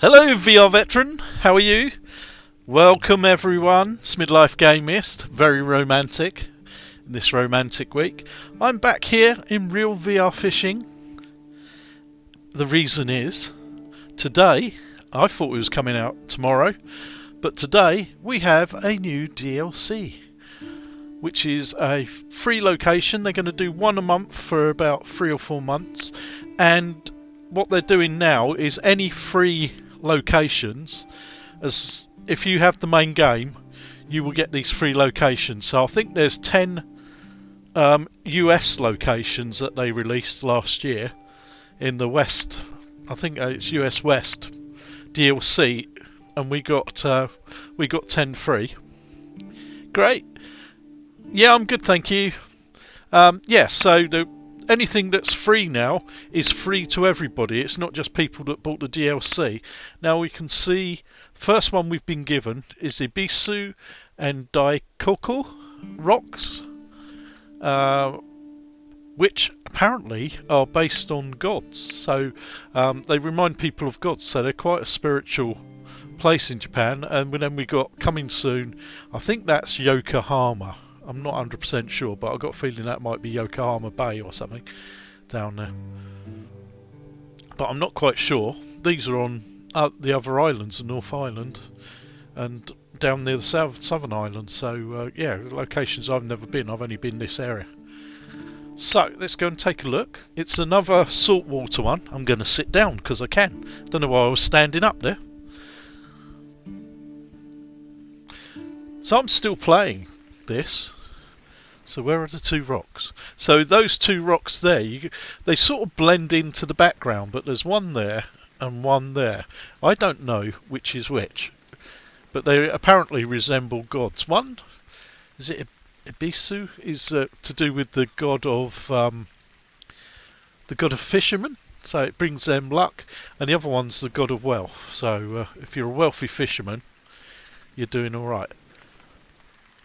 Hello VR veteran, how are you? Welcome everyone, it's Midlife Game-ist, very romantic in this romantic week. I'm back here in RealVRFishing. The reason is, today, I thought it was coming out tomorrow, but today we have a new DLC, which is a free location. They're going to do one a month for about 3 or 4 months, and what they're doing now is any free locations, as if you have the main game, you will get these free locations. So I think there's 10 US locations that they released last year in the West. I think it's US West DLC, and we got 10 free. Great. Yeah, I'm good, thank you. So anything that's free now is free to everybody. It's not just people that bought the DLC. Now we can see the first one we've been given is Ibisu and Daikoko rocks, which apparently are based on gods. So they remind people of gods. So they're quite a spiritual place in Japan. And then we got coming soon, I think that's Yokohama. I'm not 100% sure, but I've got a feeling that might be Yokohama Bay or something down there. But I'm not quite sure. These are on the other islands, the North Island, and down near the Southern Island. So, yeah, locations I've never been. I've only been this area. So, let's go and take a look. It's another saltwater one. I'm going to sit down because I can. Don't know why I was standing up there. So, I'm still playing this. So where are the two rocks? So those two rocks there, they sort of blend into the background, but there's one there and one there. I don't know which is which, but they apparently resemble gods. One, is it Ibisu, is to do with the god of fishermen, so it brings them luck, and the other one's the god of wealth. So if you're a wealthy fisherman, you're doing all right.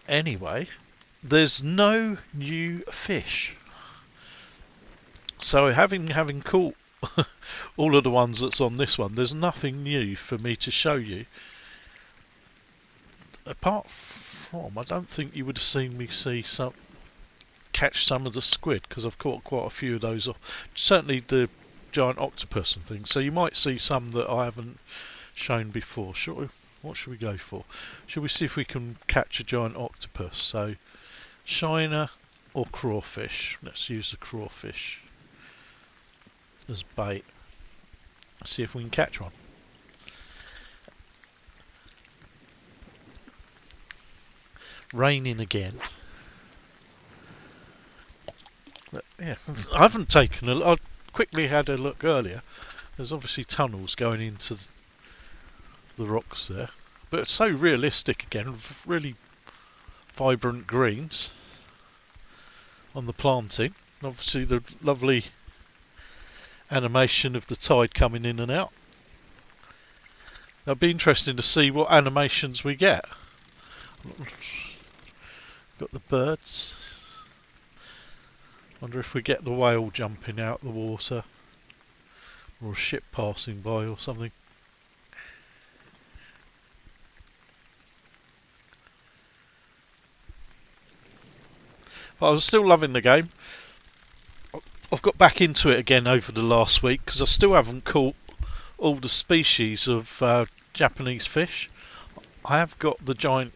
Anyway, there's no new fish. So having caught all of the ones that's on this one, there's nothing new for me to show you. Apart from, I don't think you would have seen me catch some of the squid, because I've caught quite a few of those. Certainly the giant octopus and things. So you might see some that I haven't shown before. What should we go for? Should we see if we can catch a giant octopus? So, shiner or crawfish? Let's use the crawfish as bait. See if we can catch one. Raining again. But, yeah, I haven't taken a look. I quickly had a look earlier. There's obviously tunnels going into the rocks there, but it's so realistic again, really vibrant greens on the planting. Obviously the lovely animation of the tide coming in and out. It'll be interesting to see what animations we get. Got the birds. Wonder if we get the whale jumping out the water, or a ship passing by or something. But I was still loving the game. I've got back into it again over the last week because I still haven't caught all the species of Japanese fish. I have got the giant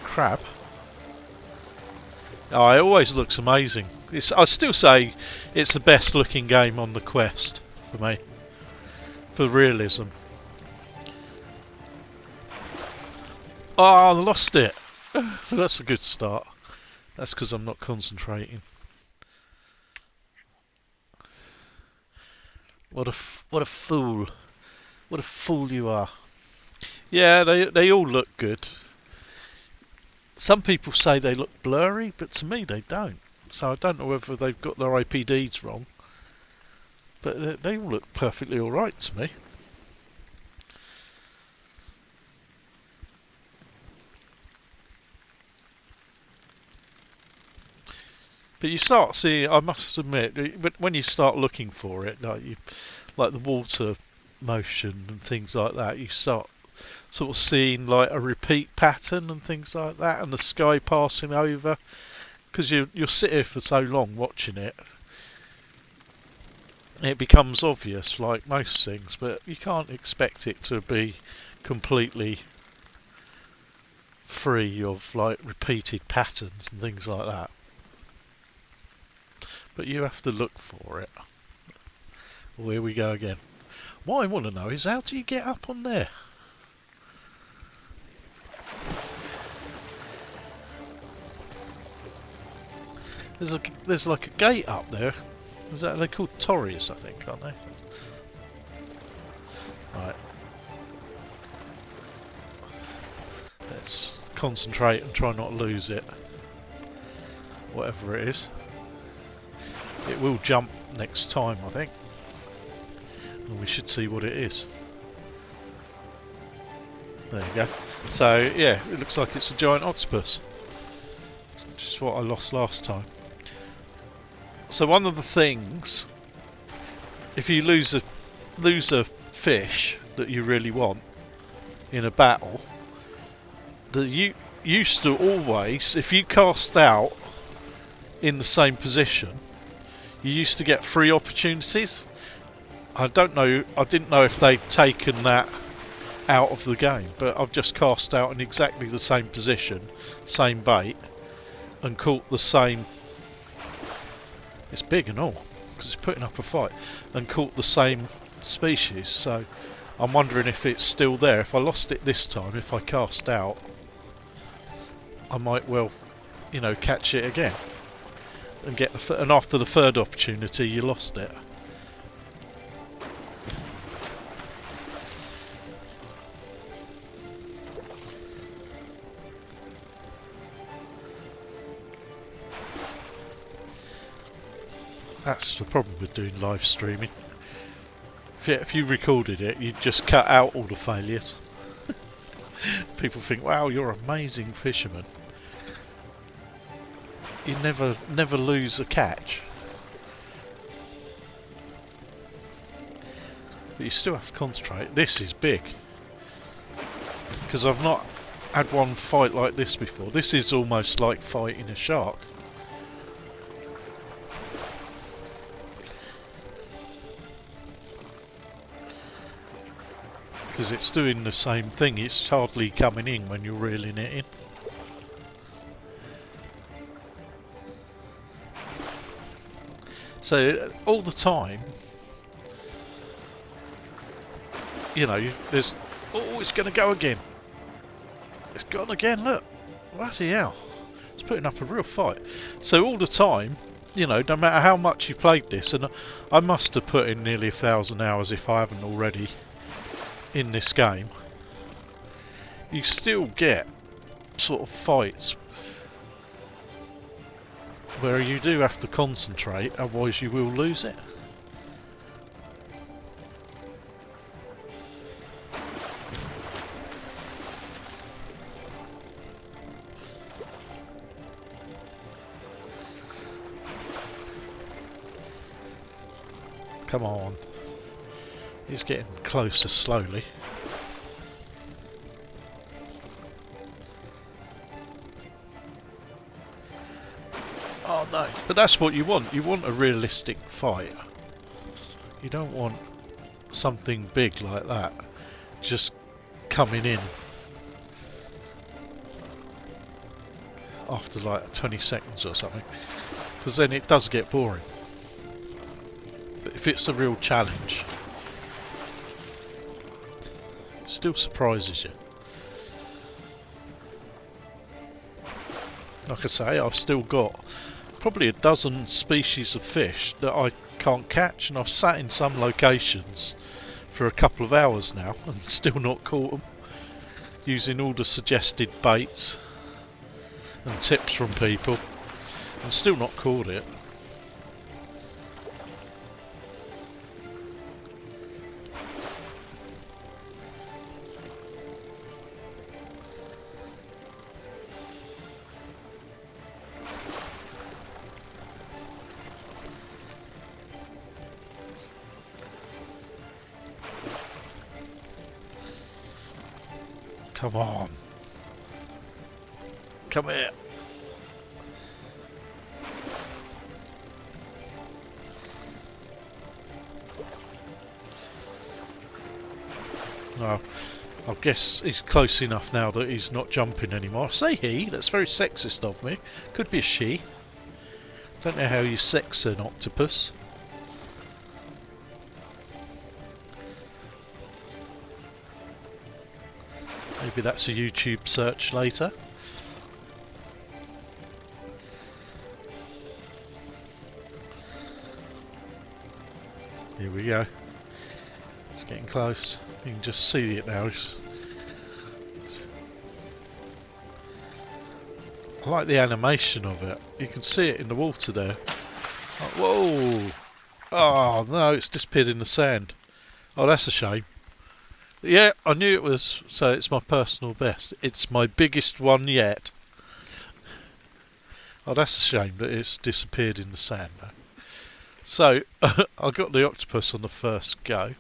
crab. Oh, it always looks amazing. I still say it's the best looking game on the Quest for me, for realism. Oh, I lost it. That's a good start. That's because I'm not concentrating. What a fool! What a fool you are! Yeah, they all look good. Some people say they look blurry, but to me they don't. So I don't know whether they've got their IPDs wrong. But they all look perfectly all right to me. But you start seeing, I must admit, when you start looking for it, like the water motion and things like that, you start sort of seeing like a repeat pattern and things like that, and the sky passing over, because you'll sit here for so long watching it, it becomes obvious like most things, but you can't expect it to be completely free of like repeated patterns and things like that. But you have to look for it. Well, here we go again. What I want to know is, how do you get up on there? There's like a gate up there. Is that, they're called Tories, I think, aren't they? Right. Let's concentrate and try not to lose it. Whatever it is. It will jump next time, I think. And we should see what it is. There you go. So, yeah, it looks like it's a giant octopus. Which is what I lost last time. So one of the things, if you lose a fish that you really want in a battle, that you used to always, if you cast out in the same position, you used to get 3 opportunities. I didn't know if they'd taken that out of the game, but I've just cast out in exactly the same position, same bait, and caught the same. It's big and all, because it's putting up a fight, and caught the same species. So I'm wondering if it's still there. If I lost it this time, if I cast out, I might well, you know, catch it again and get and after the 3rd opportunity, you lost it. That's the problem with doing live streaming. If you recorded it, you'd just cut out all the failures. People think, wow, you're an amazing fisherman. You never lose a catch. But you still have to concentrate. This is big. Because I've not had one fight like this before. This is almost like fighting a shark. Because it's doing the same thing, it's hardly coming in when you're reeling it in. So all the time, you know, there's, oh, it's going to go again. It's gone again, look. Bloody hell. It's putting up a real fight. So all the time, you know, no matter how much you played this, and I must have put in nearly 1,000 hours if I haven't already, in this game, you still get sort of fights where you do have to concentrate, otherwise you will lose it. Come on. He's getting closer slowly. Oh no, but that's what you want. You want a realistic fight. You don't want something big like that just coming in after like 20 seconds or something, because then it does get boring. But if it's a real challenge, it still surprises you. Like I say, I've still got probably a dozen species of fish that I can't catch, and I've sat in some locations for a couple of hours now and still not caught them, using all the suggested baits and tips from people, and still not caught it. Come on. Come here. No, I guess he's close enough now that he's not jumping anymore. I say he, that's very sexist of me. Could be a she. Don't know how you sex an octopus. Maybe that's a YouTube search later. Here we go. It's getting close. You can just see it now. I like the animation of it. You can see it in the water there. Oh, whoa! Oh no, it's disappeared in the sand. Oh, that's a shame. Yeah, I knew it was, so it's my personal best. It's my biggest one yet. Oh, that's a shame that it's disappeared in the sand though. So, I got the octopus on the first go.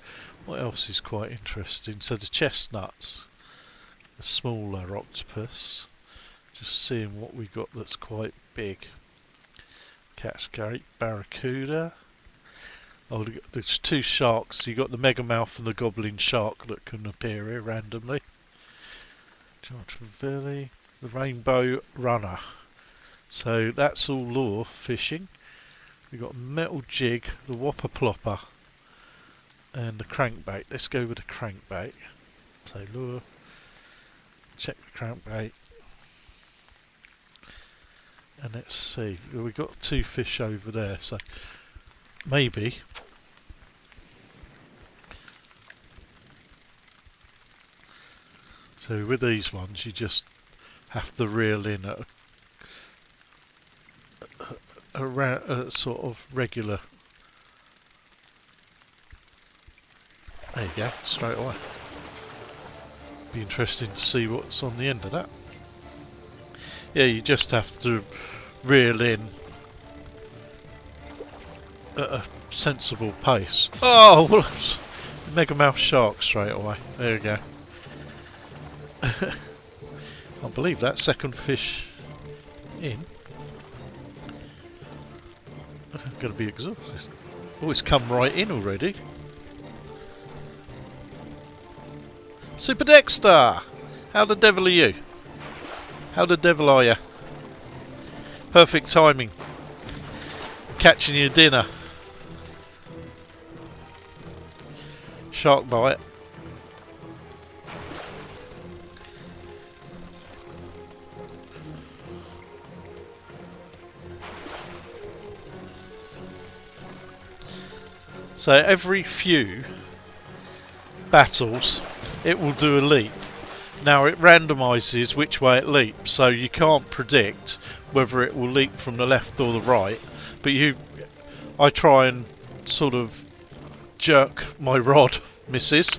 What else is quite interesting? So the chestnuts, a smaller octopus. Just seeing what we got that's quite big. Catchgate, barracuda. Oh, there's two sharks. You got the megamouth and the goblin shark that can appear here randomly. Chartravelli, the rainbow runner. So that's all lure fishing. We got metal jig, the whopper plopper, and the crankbait. Let's go with the crankbait. So lure. Check the crankbait. And let's see. We've got two fish over there, so maybe. So with these ones, you just have to reel in at a sort of regular. There you go, straight away. Be interesting to see what's on the end of that. Yeah, you just have to reel in at a sensible pace. Oh, megamouth shark straight away. There you go. I believe that second fish in. I'm going to be exhausted. Oh, it's come right in already. Super Dexter! How the devil are you? How the devil are you? Perfect timing. Catching your dinner. Shark bite. So every few battles it will do a leap. Now it randomises which way it leaps, so you can't predict whether it will leap from the left or the right, but I try and sort of jerk my rod, missus,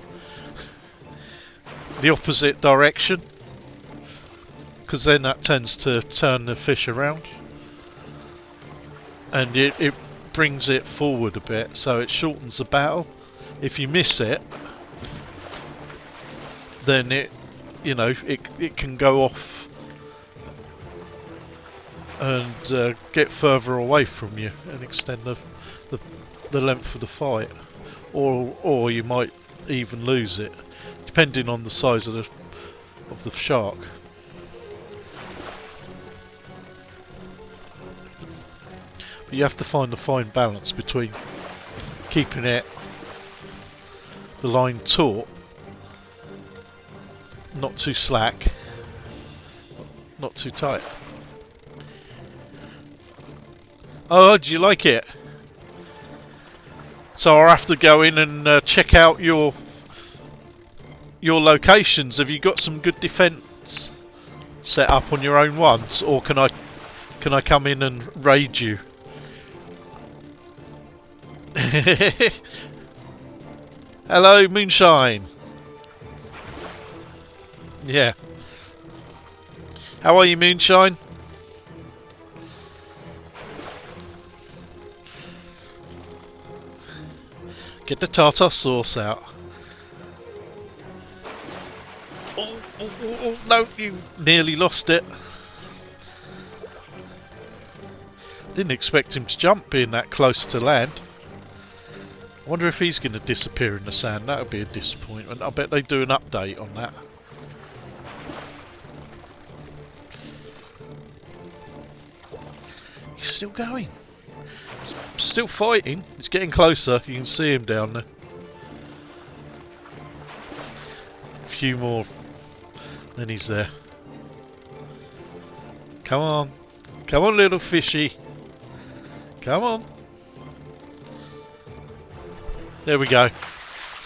the opposite direction, because then that tends to turn the fish around, and it brings it forward a bit, so it shortens the battle. If you miss it, then it can go off and get further away from you and extend the length of the fight, or you might even lose it, depending on the size of the shark. But you have to find the fine balance between keeping the line taut, not too slack, not too tight. Oh, do you like it? So I'll have to go in and check out your locations. Have you got some good defence set up on your own ones, or can I come in and raid you? Hello, Moonshine. Yeah. How are you, Moonshine? Get the tartar sauce out. Oh, Oh, no, you nearly lost it. Didn't expect him to jump being that close to land. I wonder if he's going to disappear in the sand. That would be a disappointment. I bet they do an update on that. He's still going. He's still fighting. He's getting closer. You can see him down there. A few more. Then he's there. Come on. Come on, little fishy. Come on. There we go.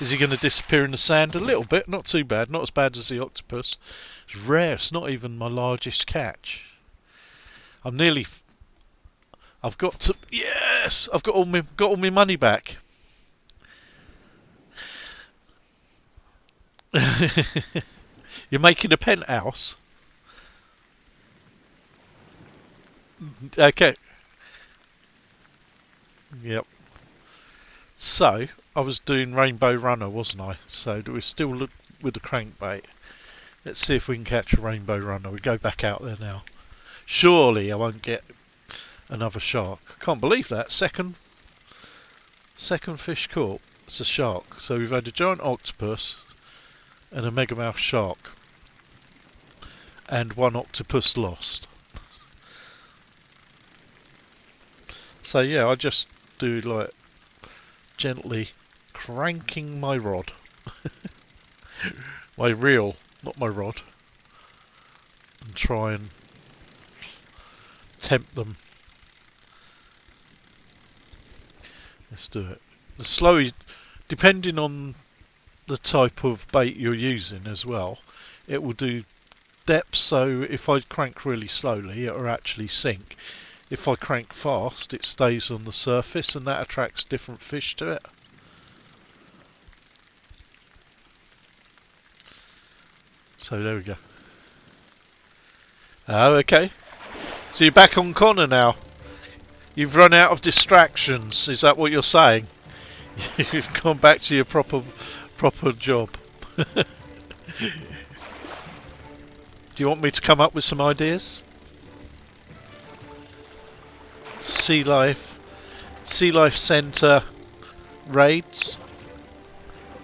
Is he going to disappear in the sand? A little bit. Not too bad. Not as bad as the octopus. It's rare. It's not even my largest catch. I'm nearly... I've got to... Yes! I've got all my money back. You're making a penthouse? Okay. Yep. So, I was doing Rainbow Runner, wasn't I? So, we're still with the crankbait. Let's see if we can catch a Rainbow Runner. We go back out there now. Surely I won't get another shark. I can't believe that. Second fish caught. It's a shark. So we've had a giant octopus and a megamouth shark. And one octopus lost. So yeah, I just do like gently cranking my rod. My reel, not my rod. And try and tempt them. Let's do it. The slow, depending on the type of bait you're using as well, it will do depth. So if I crank really slowly, it will actually sink. If I crank fast, it stays on the surface, and that attracts different fish to it. So there we go. Oh, okay. So you're back on Connor now. You've run out of distractions. Is that what you're saying? You've gone back to your proper job. Do you want me to come up with some ideas? Sea Life Centre raids.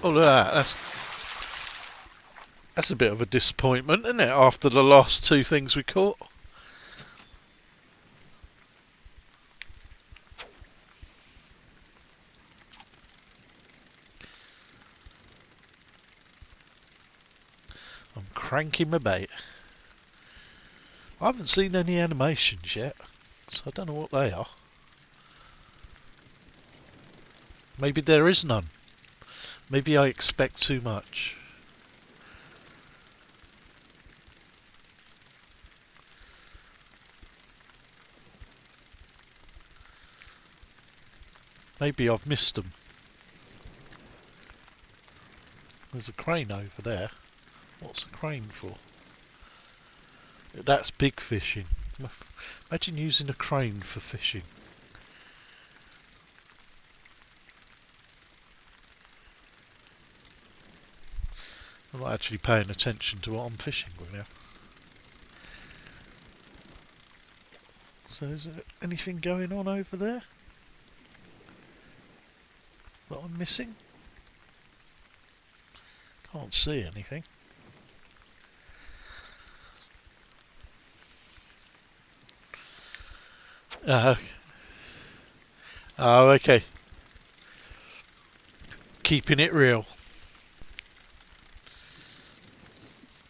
Oh, look at that. That's a bit of a disappointment, isn't it? After the last two things we caught. I'm cranking my bait. I haven't seen any animations yet, so I don't know what they are. Maybe there is none. Maybe I expect too much. Maybe I've missed them. There's a crane over there. What's a crane for? That's big fishing. Imagine using a crane for fishing. I'm not actually paying attention to what I'm fishing with now. So is there anything going on over there that I'm missing? Can't see anything. Oh, okay. Keeping it real.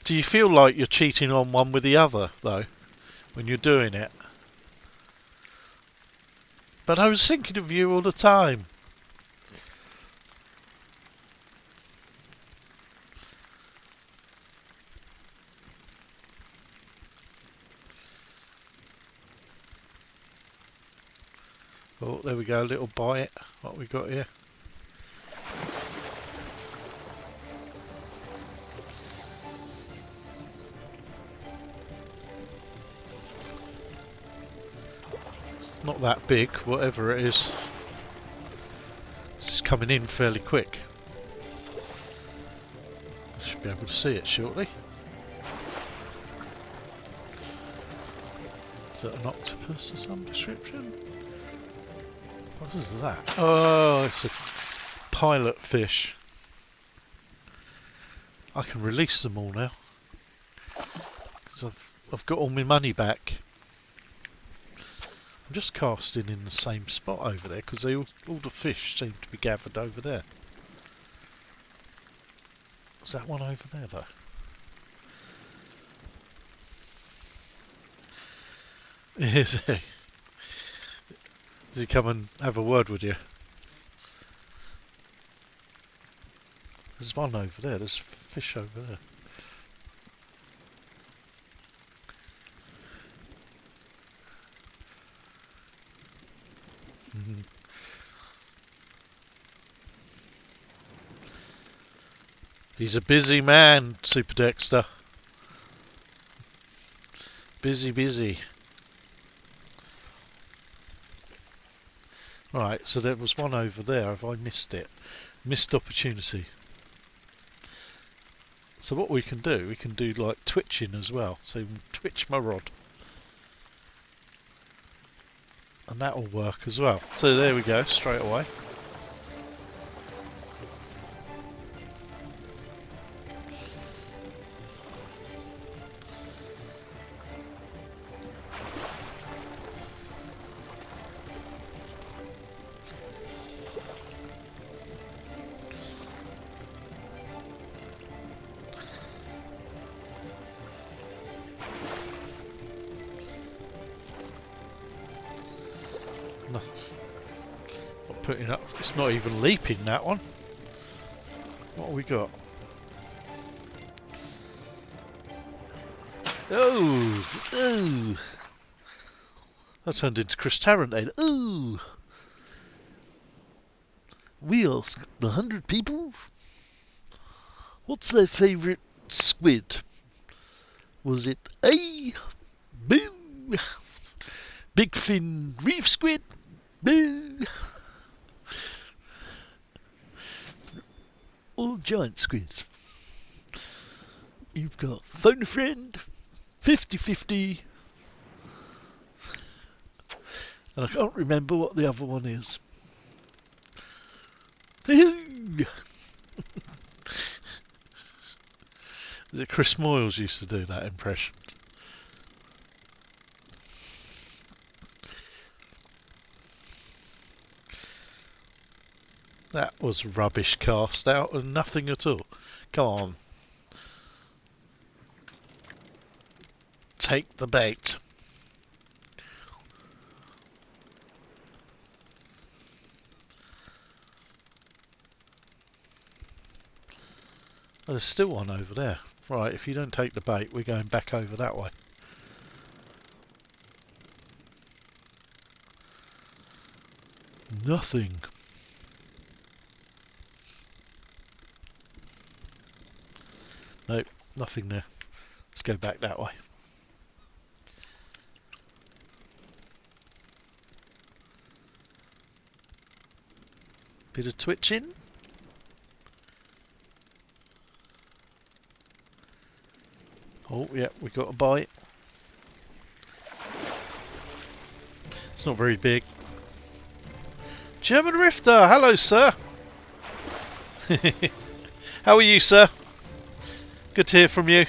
Do you feel like you're cheating on one with the other, though, when you're doing it? But I was thinking of you all the time. Oh, there we go, a little bite. What we got here? It's not that big, whatever it is. It's coming in fairly quick. I should be able to see it shortly. Is that an octopus of some description? What is that? Oh, it's a pilot fish. I can release them all now because I've got all my money back. I'm just casting in the same spot over there because all the fish seem to be gathered over there. Is that one over there though? Is he? Does he come and have a word with you? There's one over there. There's fish over there. He's a busy man, Super Dexter. Busy, busy. Right, so there was one over there. Have I missed it? Missed opportunity. So what we can do like twitching as well. So twitch my rod. And that will work as well. So there we go, straight away. No, not putting up. It's not even leaping, that one. What have we got? Oh, ooh! That turned into Chris Tarrant then. Ooh! We asked 100 people what's their favourite squid. Was it A, boo, big fin reef squid, boo, or giant squid? You've got phone a friend, 50-50, and I can't remember what the other one is. Is it Chris Moyles used to do that impression? That was rubbish cast out and nothing at all. Come on. Take the bait. Oh, there's still one over there. Right, if you don't take the bait, we're going back over that way. Nothing. Nope, nothing there. Let's go back that way. Bit of twitching. Oh, yeah, we got a bite. It's not very big. German Rifter, hello, sir. How are you, sir? Good to hear from you.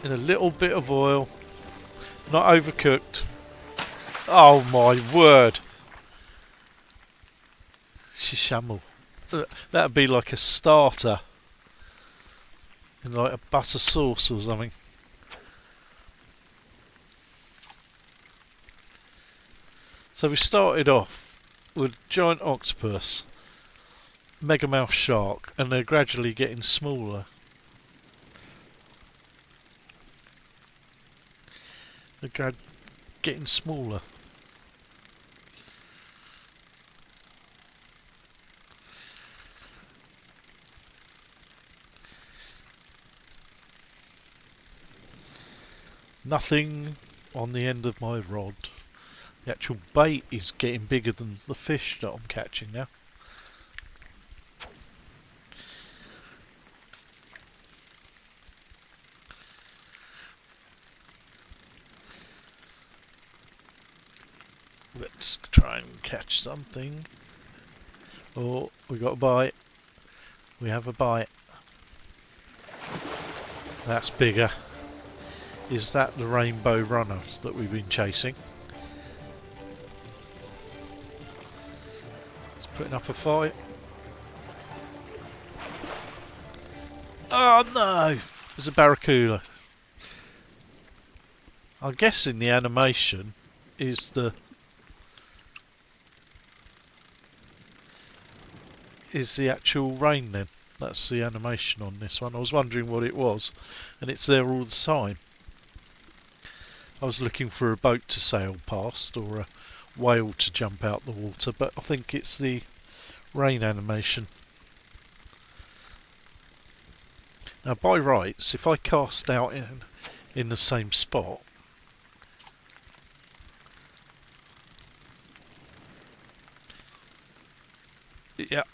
In a little bit of oil, not overcooked. Oh my word. Shishamel. That'd be like a starter in like a butter sauce or something. So we started off with giant octopus, megamouth shark, and they're gradually getting smaller. They're getting smaller. Nothing on the end of my rod. The actual bait is getting bigger than the fish that I'm catching now. Let's try and catch something. Oh, we got a bite. We have a bite. That's bigger. Is that the rainbow runner that we've been chasing? It's putting up a fight. Oh no! There's a barracuda. I'm guessing the animation is the actual rain then. That's the animation on this one. I was wondering what it was, and it's there all the time. I was looking for a boat to sail past or a whale to jump out the water, but I think it's the rain animation. Now by rights, if I cast out in the same spot, yep.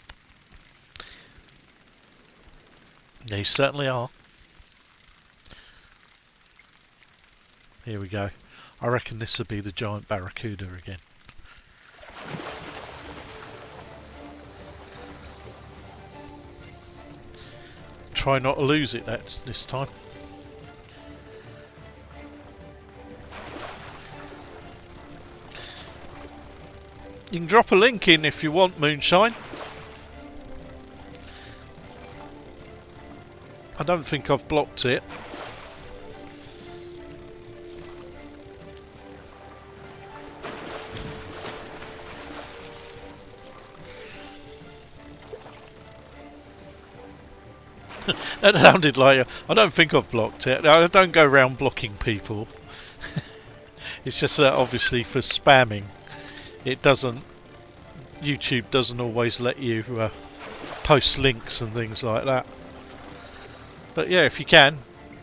They certainly are. Here we go. I reckon this will be the giant barracuda again. Try not to lose it this time. You can drop a link in if you want, Moonshine. I don't think I've blocked it. That sounded like I don't think I've blocked it. I don't go around blocking people. It's just that obviously for spamming, it doesn't. YouTube doesn't always let you post links and things like that. But yeah, if you can,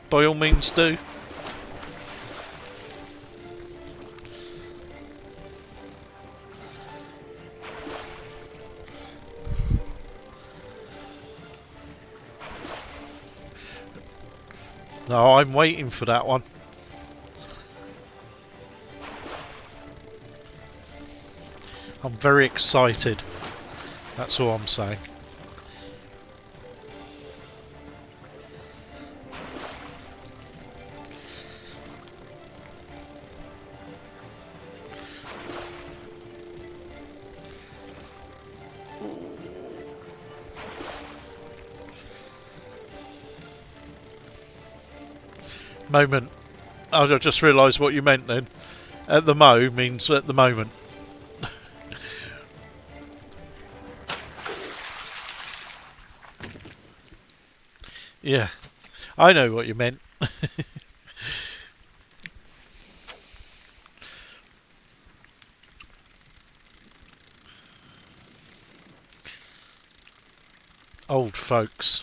by all means do. No, I'm waiting for that one. I'm very excited. That's all I'm saying. Moment. Oh, I just realised what you meant then. At the mo means at the moment. Yeah, I know what you meant. Old folks.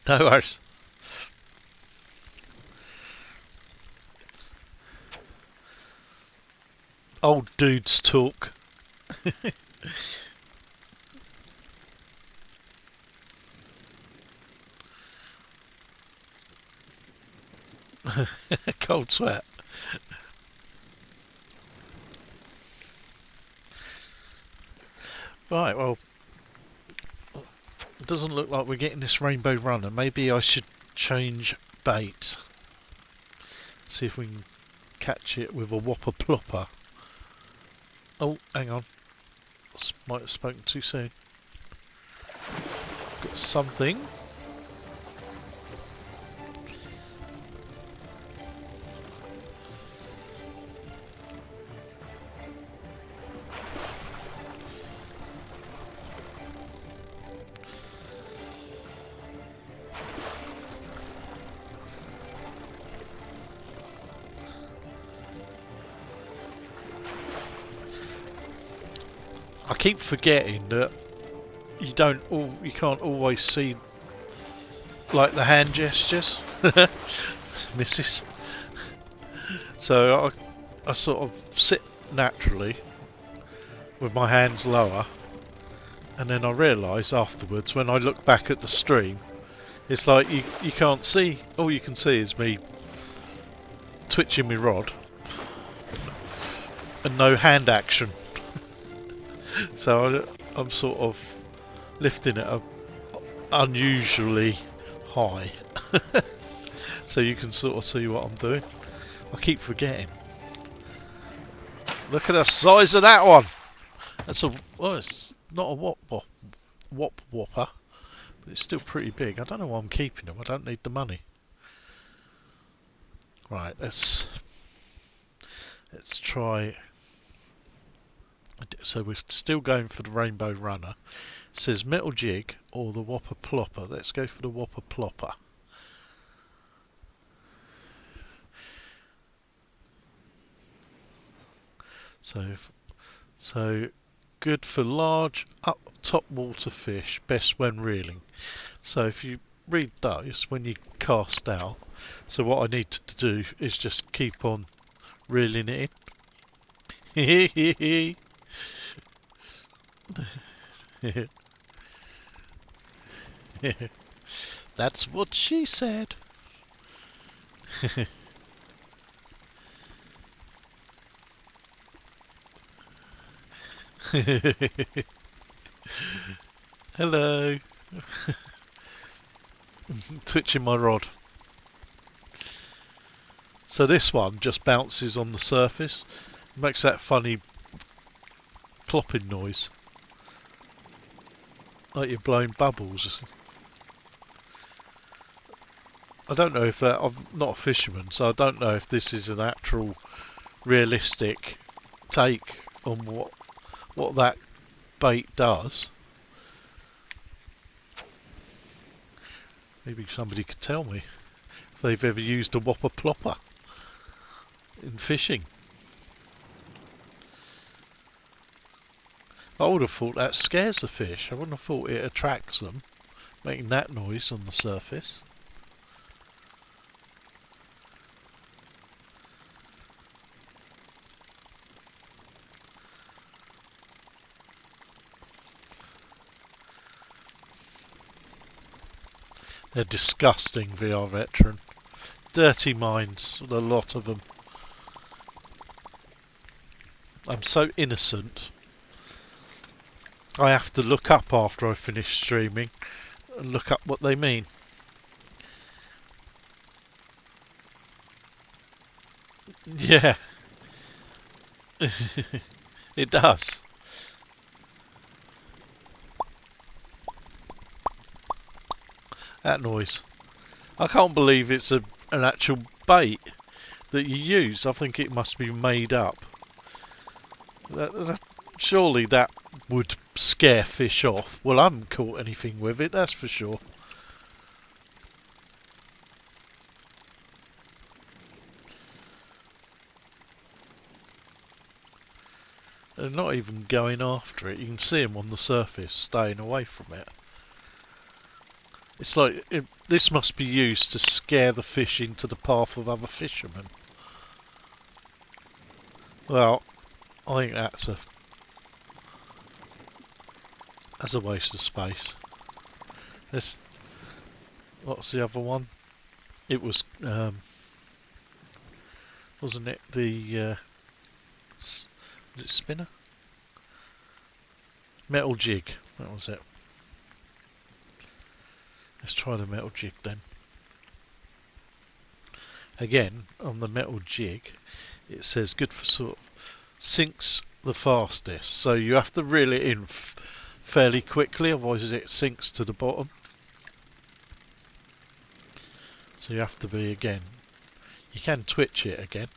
No worries. Old dudes talk. Cold sweat. Right, well, it doesn't look like we're getting this rainbow runner. Maybe I should change bait. See if we can catch it with a whopper plopper. Oh, hang on. Might have spoken too soon. Got something. I keep forgetting that you can't always see like the hand gestures, missus. So I sort of sit naturally with my hands lower, and then I realise afterwards when I look back at the stream, it's like you can't see. All you can see is me twitching my rod and no hand action. So I'm sort of lifting it up unusually high. So you can sort of see what I'm doing. I keep forgetting. Look at the size of that one! That's a... well, it's not a whopper, but it's still pretty big. I don't know why I'm keeping them. I don't need the money. Right, let's try. So we're still going for the Rainbow Runner. It says metal jig or the whopper plopper. Let's go for the whopper plopper. So good for large up top water fish, best when reeling. So if you read those when you cast out, so what I need to do is just keep on reeling it in. That's what she said. Hello. Twitching my rod. So this one just bounces on the surface, makes that funny plopping noise, like you're blowing bubbles. I don't know if that... I'm not a fisherman, so I don't know if this is an actual realistic take on what that bait does. Maybe somebody could tell me if they've ever used a whopper plopper in fishing. I would have thought that scares the fish. I wouldn't have thought it attracts them, making that noise on the surface. They're disgusting, VR Veteran. Dirty minds, a lot of them. I'm so innocent. I have to look up after I finish streaming and look up what they mean. Yeah. It does. That noise. I can't believe it's an actual bait that you use. I think it must be made up. Surely that would scare fish off. Well, I haven't caught anything with it, that's for sure. They're not even going after it. You can see them on the surface, staying away from it. It's like, this must be used to scare the fish into the path of other fishermen. Well, I think that's a waste of space. What's the other one? It was, wasn't it the, was it spinner? Metal jig, that was it. Let's try the metal jig then. Again, on the metal jig, it says good for sort of sinks the fastest. So you have to reel it in fairly quickly, otherwise it sinks to the bottom. So you have to be, again, you can twitch it again.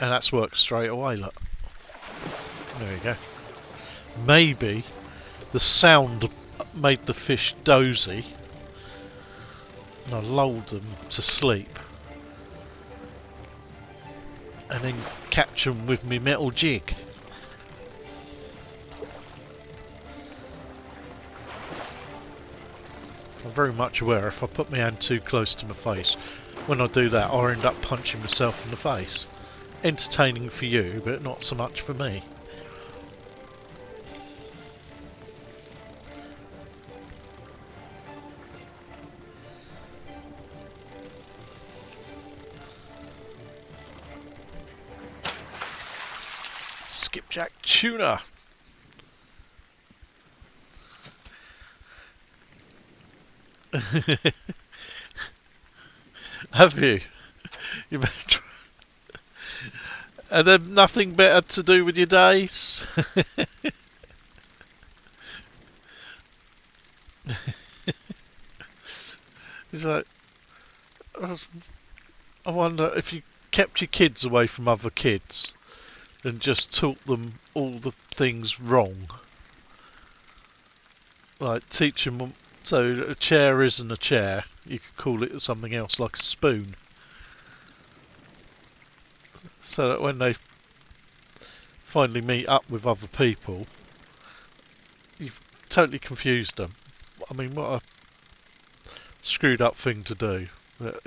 And that's worked straight away, look. There you go. Maybe the sound made the fish dozy. And I lulled them to sleep. And then catch them with my metal jig. I'm very much aware if I put my hand too close to my face, when I do that I'll end up punching myself in the face. Entertaining for you, but not so much for me. skipjack tuna. Have you? You better try. And then nothing better to do with your days? It's like, I wonder if you kept your kids away from other kids and just taught them all the things wrong. Like teach them, so a chair isn't a chair, you could call it something else like a spoon. So that when they finally meet up with other people, you've totally confused them. I mean, what a screwed up thing to do. But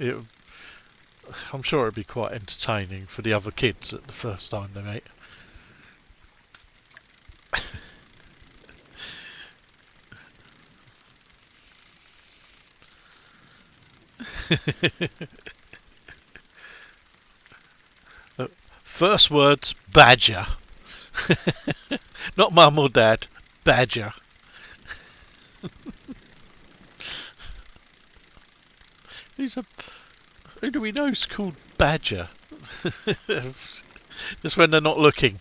I'm sure it'd be quite entertaining for the other kids at the first time they meet. First words, badger. Not mum or dad, badger. Who do we know is called Badger? Just when they're not looking.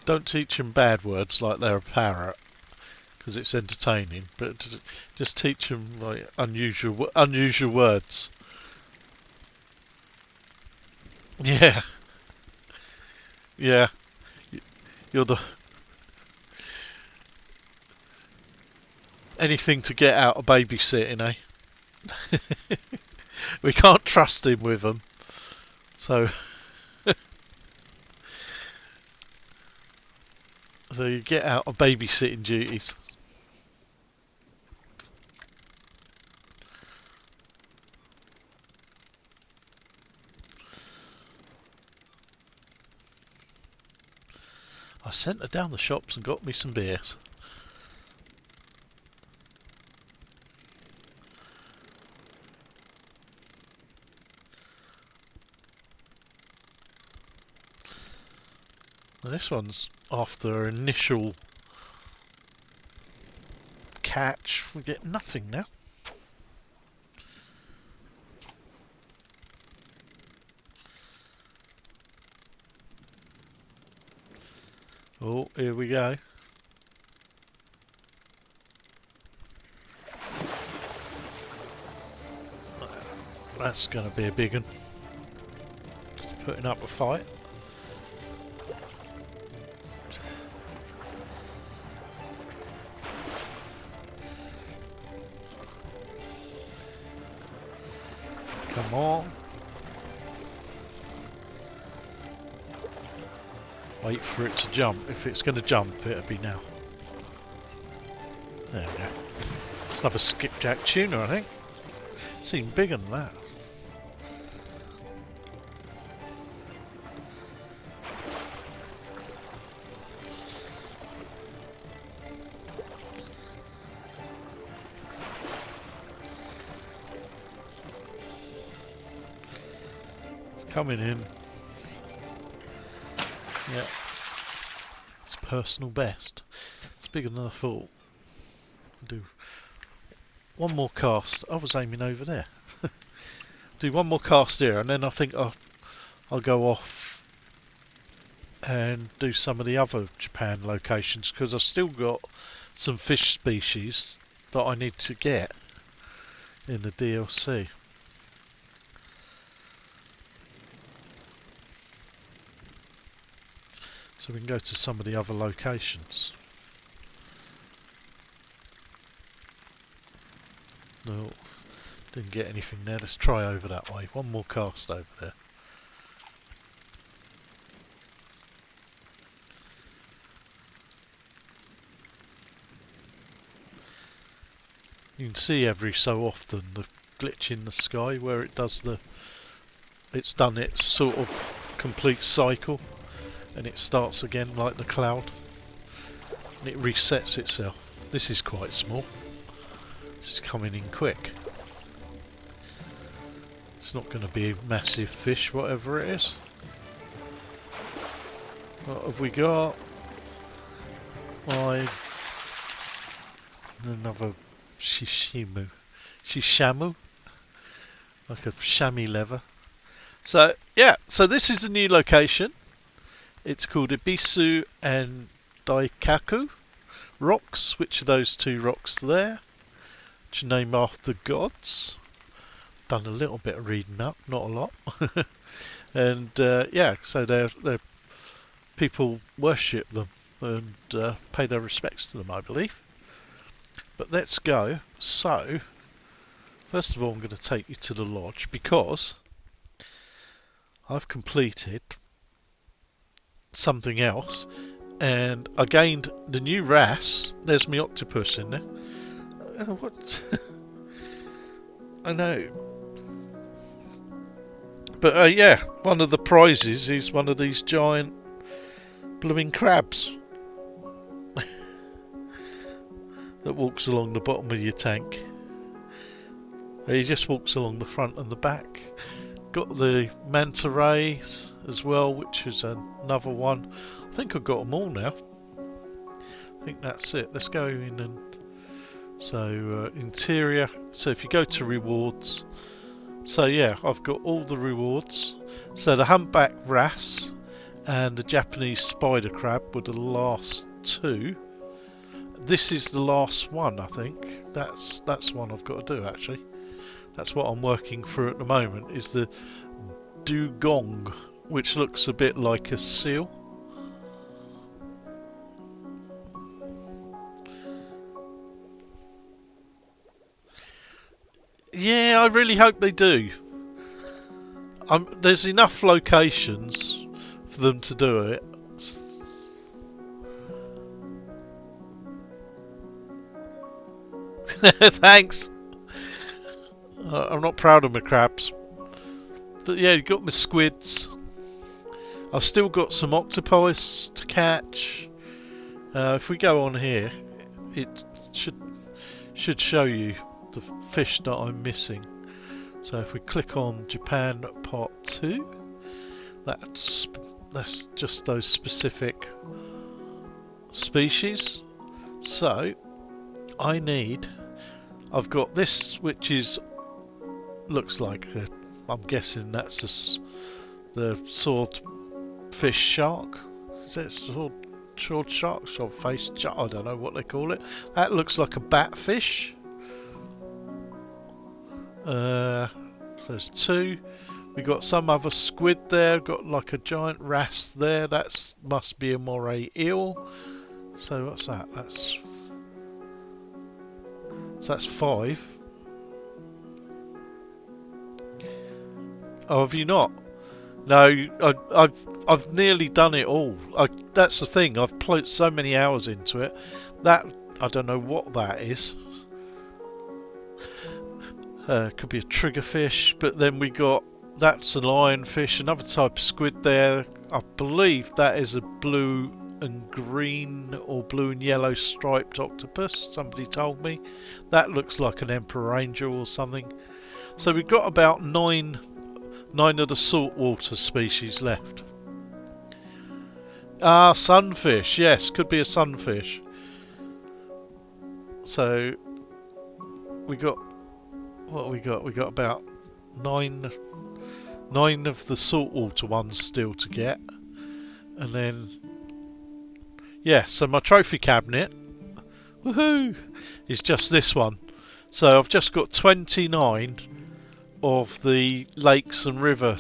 Don't teach them bad words like they're a parrot, because it's entertaining. But just teach them like unusual words. Yeah, yeah. You're the anything to get out of babysitting, eh? We can't trust him with them, so so you get out of babysitting duties. I sent her down the shops and got me some beers. Now this one's after initial catch. We get nothing now. Oh, here we go. That's going to be a big one. Just putting up a fight. Come on. Wait for it to jump. If it's going to jump, it'll be now. There we go. It's another skipjack tuna, I think. It's even bigger than that. It's coming in. Yeah, it's personal best. It's bigger than I thought. I'll do one more cast. I was aiming over there. Do one more cast here, and then I think I'll go off and do some of the other Japan locations, because I've still got some fish species that I need to get in the DLC. So we can go to some of the other locations. No, didn't get anything there. Let's try over that way. One more cast over there. You can see every so often the glitch in the sky where it does it's done its sort of complete cycle. And it starts again like the cloud, and it resets itself. This is quite small. This is coming in quick. It's not going to be a massive fish, whatever it is. What have we got? Why? Another shishamu. Shishamu? Like a chamois leather. So, yeah, so this is the new location. It's called Ibisu and Daikaku rocks. Which are those two rocks there? Which are named after the gods. Done a little bit of reading up, not a lot. And yeah, so they're people worship them and pay their respects to them, I believe. But let's go. So, first of all, I'm going to take you to the lodge because I've completed something else, and I gained the new wrasse. There's my octopus in there. What? I know. But yeah, one of the prizes is one of these giant blooming crabs that walks along the bottom of your tank. He just walks along the front and the back. Got the manta rays as well, which is another one. I think I've got them all now. I think that's it. Let's go in and so interior. So if you go to rewards, so yeah, I've got all the rewards. So the humpback wrasse and the Japanese spider crab were the last two. This is the last one, I think. That's one I've got to do actually. That's what I'm working through at the moment, is the dugong, which looks a bit like a seal. Yeah, I really hope they do. There's enough locations for them to do it. Thanks. I'm not proud of my crabs. But yeah, you've got my squids. I've still got some octopus to catch. If we go on here, it should show you the fish that I'm missing. So if we click on Japan Part 2, that's just those specific species. So I've got this, which looks like I'm guessing that's the swordfish shark. Is it sword shark? Sword-faced shark? I don't know what they call it. That looks like a batfish. There's two. We got some other squid there. Got like a giant wrasse there. That must be a moray eel. So what's that? That's 5. Oh, have you not? No, I've nearly done it all. That's the thing. I've put so many hours into it. That I don't know what that is. Could be a triggerfish, but then that's a lionfish, another type of squid there. I believe that is a blue and green or blue and yellow striped octopus. Somebody told me that looks like an emperor angel or something. So we've got about nine of the saltwater species left. Sunfish, yes, could be a sunfish. So we got what we got? We got about nine of the saltwater ones still to get, and then yeah. So my trophy cabinet, woohoo, is just this one. So I've just got 29 of the lakes and river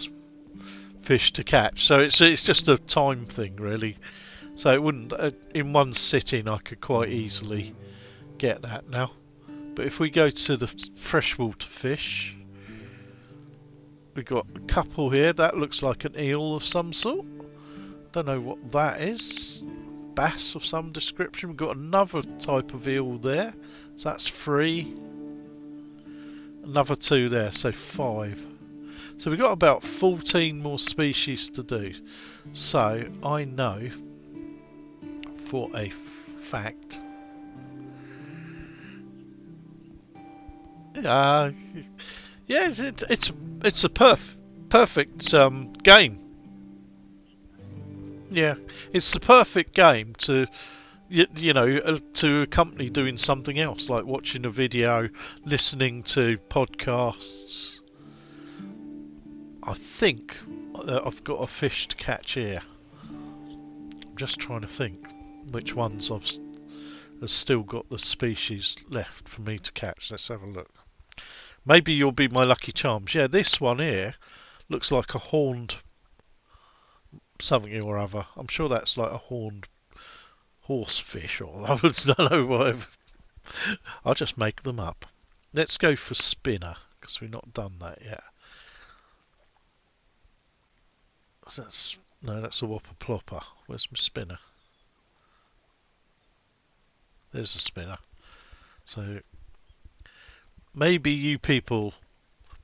fish to catch. So it's just a time thing really. So it wouldn't in one sitting I could quite easily get that now. But if we go to the freshwater fish, we've got a couple here. That looks like an eel of some sort. Don't know what that is. Bass of some description. We've got another type of eel there. So that's 3. Another 2 there, so 5. So we've got about 14 more species to do. So I know for a fact. Yeah, it's a perfect game. Yeah, it's the perfect game to, to accompany doing something else, like watching a video, listening to podcasts. I think I've got a fish to catch here. I'm just trying to think which ones have still got the species left for me to catch. Let's have a look. Maybe you'll be my lucky charms. Yeah, this one here looks like a horned something or other. I'm sure that's like a horned horsefish or I don't know whatever. I'll just make them up. Let's go for spinner because we've not done that yet. So that's a whopper plopper. Where's my spinner? There's a spinner. So maybe you people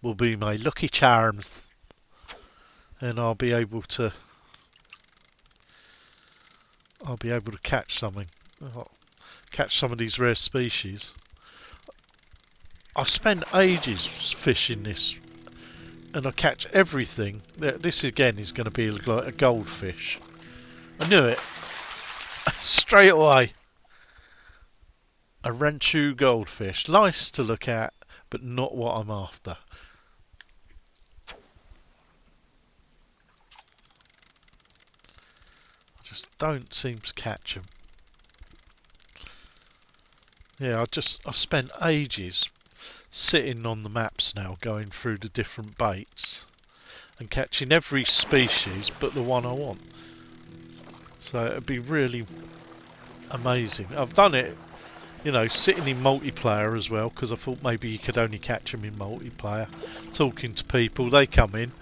will be my lucky charms, and I'll be able to catch something. I'll catch some of these rare species. I spent ages fishing this, and I catch everything. This again is going to be like a goldfish. I knew it straight away. A Ranchu goldfish, nice to look at, but not what I'm after. I just don't seem to catch them. Yeah, I spent ages sitting on the maps now, going through the different baits and catching every species but the one I want. So it'd be really amazing. I've done it, sitting in multiplayer as well, because I thought maybe you could only catch them in multiplayer. Talking to people, they come in,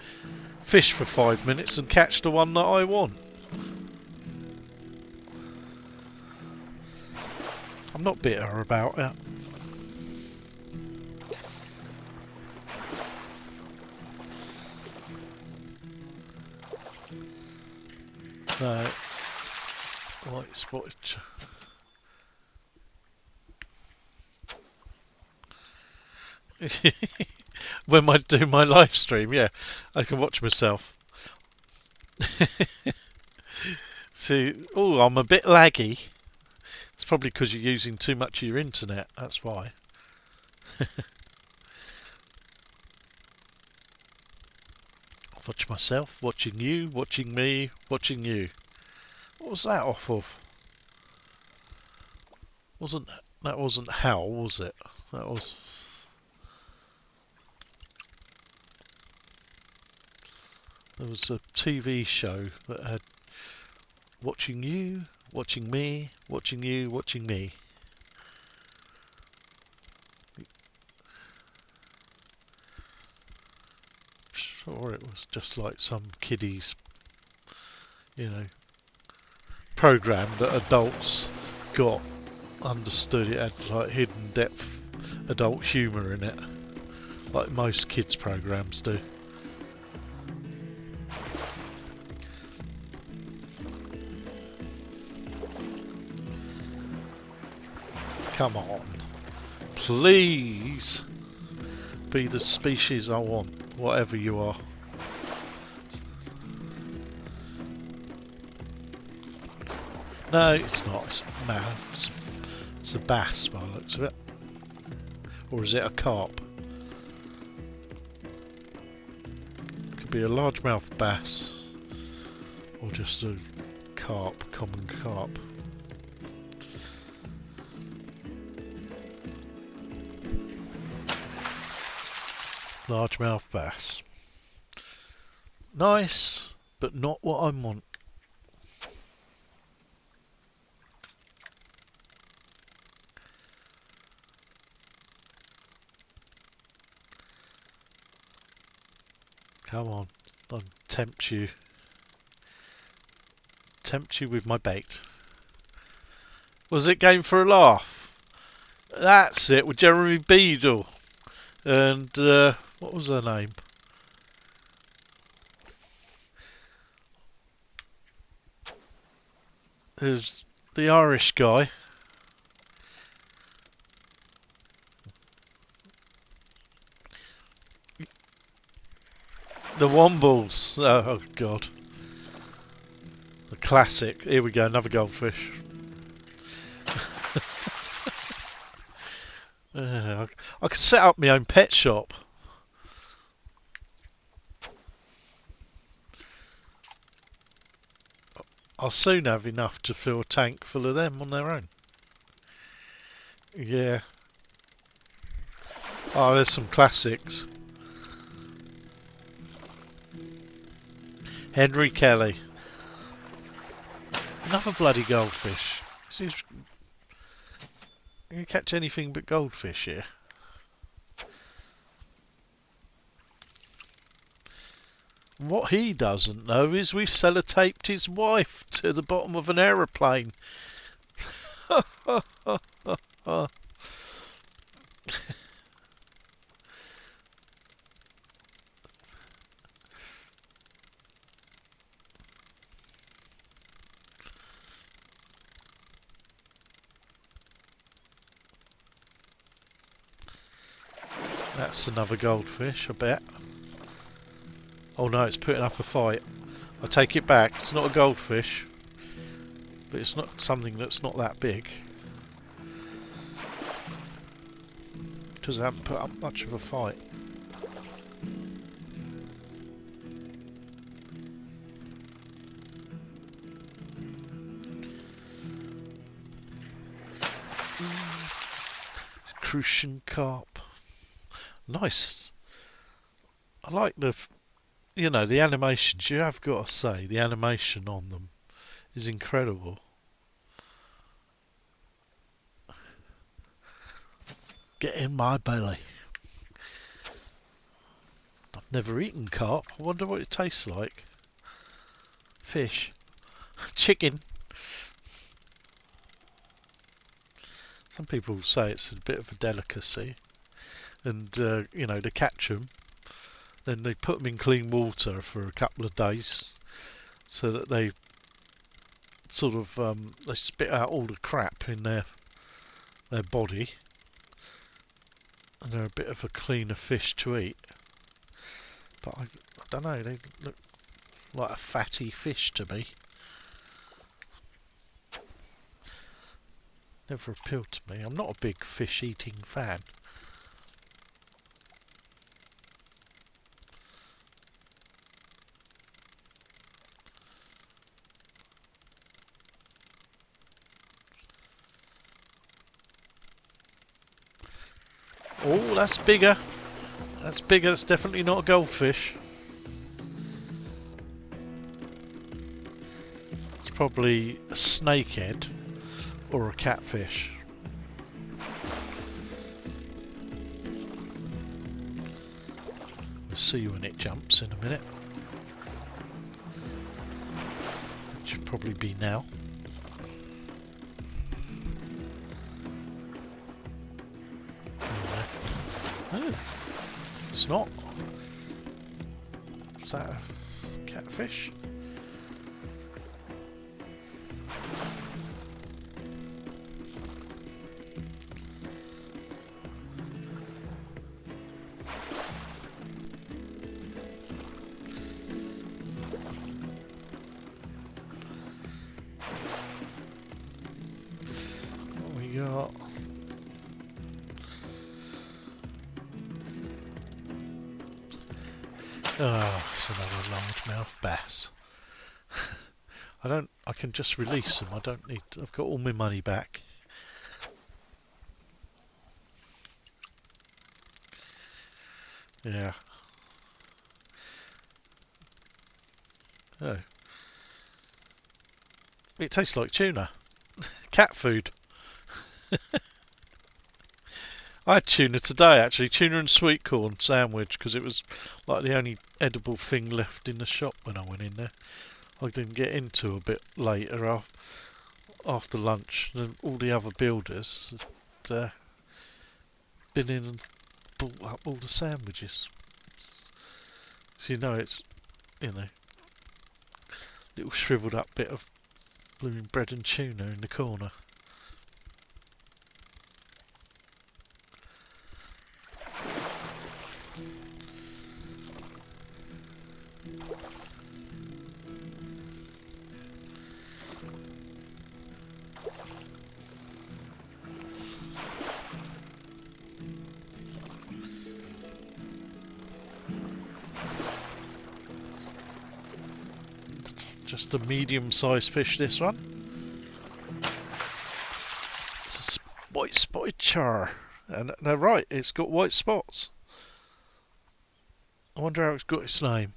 fish for 5 minutes and catch the one that I want. I'm not bitter about it. No. White spotted. When I do my live stream, yeah, I can watch myself. See, oh, I'm a bit laggy. It's probably because you're using too much of your internet, that's why. Watch myself, watching you, watching me, watching you. What was that off of? That wasn't Howl, was it? That was... There was a TV show that had watching you, watching me, watching you, watching me. Sure, it was just like some kiddies, program that adults got, understood. It had like hidden depth adult humour in it, like most kids programs do. Come on, please be the species I want, whatever you are. No, it's not. It's a bass by the looks of it. Or is it a carp? Could be a largemouth bass. Or just a carp, common carp. Largemouth bass. Nice, but not what I want. Come on, I'll tempt you. Tempt you with my bait. Was it Game for a Laugh? That's it, with Jeremy Beadle. And, what was her name? There's the Irish guy. The Wombles. Oh, God. classic. Here we go, another goldfish. I could set up my own pet shop. I'll soon have enough to fill a tank full of them on their own. Yeah. Oh, there's some classics. Henry Kelly. Another bloody goldfish. You catch anything but goldfish here. What he doesn't know is we've sellotaped his wife to the bottom of an aeroplane. That's another goldfish, I bet. Oh no, it's putting up a fight. I take it back, it's not a goldfish. But it's not something that's not that big. Because they haven't put up much of a fight. Crucian carp. Nice. I like the, you know, the animations. You have got to say, the animation on them is incredible. Get in my belly. I've never eaten carp. I wonder what it tastes like. Fish. Chicken. Some people say it's a bit of a delicacy. And, you know, they catch them. Then they put them in clean water for a couple of days. So that they sort of, they spit out all the crap in their body. And they're a bit of a cleaner fish to eat. But I don't know, they look like a fatty fish to me. Never appealed to me. I'm not a big fish eating fan. Oh, that's bigger. That's bigger. It's definitely not a goldfish. It's probably a snakehead or a catfish. We'll see when it jumps in a minute. It should probably be now. Oh, it's not. Is that a catfish? What we got? Oh, it's another largemouth bass. I can just release them. I don't need to, I've got all my money back. Yeah. Oh. It tastes like tuna. Cat food. I had tuna today, actually. Tuna and sweet corn sandwich, because it was like the only edible thing left in the shop when I went in there. I didn't get into a bit later after lunch. And all the other builders had been in and bought up all the sandwiches. So you know it's, you know, little shriveled up bit of blooming bread and tuna in the corner. Just a medium-sized fish, this one. It's a white spotted char. And they're right, it's got white spots. I wonder how it's got its name.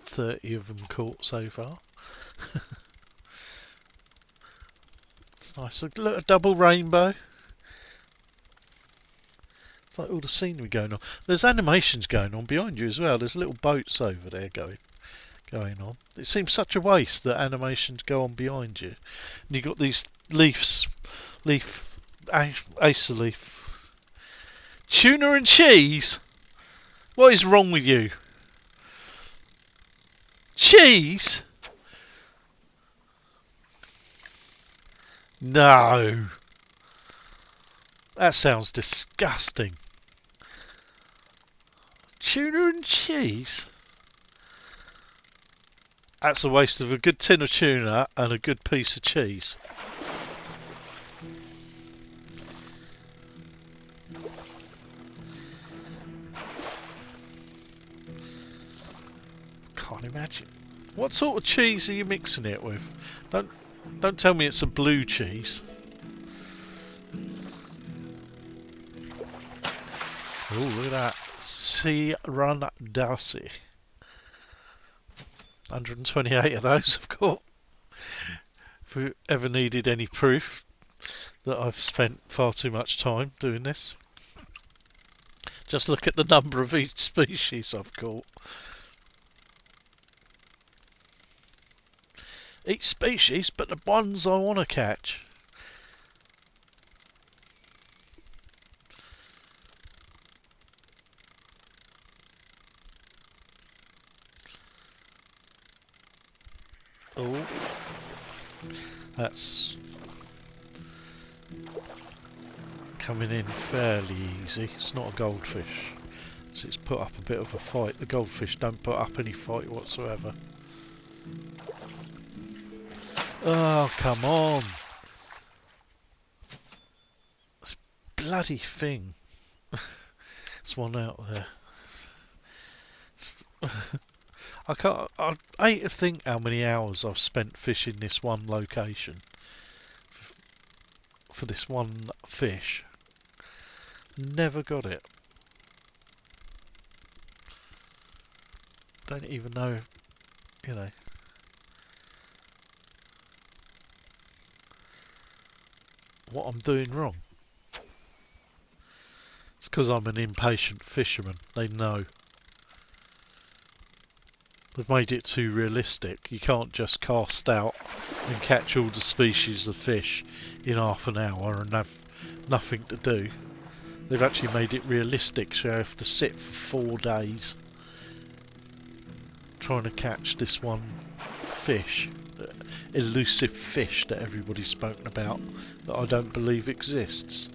$30 of them caught so far. It's nice. Look, a double rainbow. It's like all the scenery going on. There's animations going on behind you as well. There's little boats over there going on. It seems such a waste that animations go on behind you. And you've got these acer leaf. Tuna and cheese? What is wrong with you? Cheese? No. That sounds disgusting. Tuna and cheese? That's a waste of a good tin of tuna and a good piece of cheese. Can't imagine. What sort of cheese are you mixing it with? Don't tell me it's a blue cheese. Oh, look at that. Sea Run Darcy. 128 of those I've got. If you ever needed any proof that I've spent far too much time doing this, just look at the number of each species I've caught. Each species, but the ones I want to catch. Oh, that's coming in fairly easy. It's not a goldfish, so it's put up a bit of a fight. The goldfish don't put up any fight whatsoever. Oh, come on. This bloody thing. There's one out there. I hate to think how many hours I've spent fishing this one location for this one fish. Never got it. Don't even know, you know. What I'm doing wrong. It's because I'm an impatient fisherman. They know. They've made it too realistic. You can't just cast out and catch all the species of fish in half an hour and have nothing to do. They've actually made it realistic, so you have to sit for 4 days trying to catch this one fish. Elusive fish that everybody's spoken about that I don't believe exists.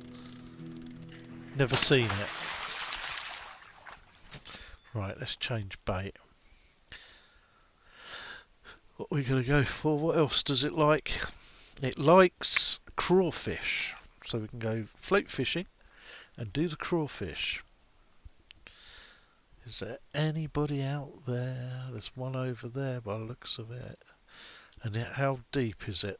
Never seen it. Right, let's change bait. What are we going to go for? What else does it like? It likes crawfish. So we can go float fishing and do the crawfish. Is there anybody out there? There's one over there by the looks of it. And how deep is it?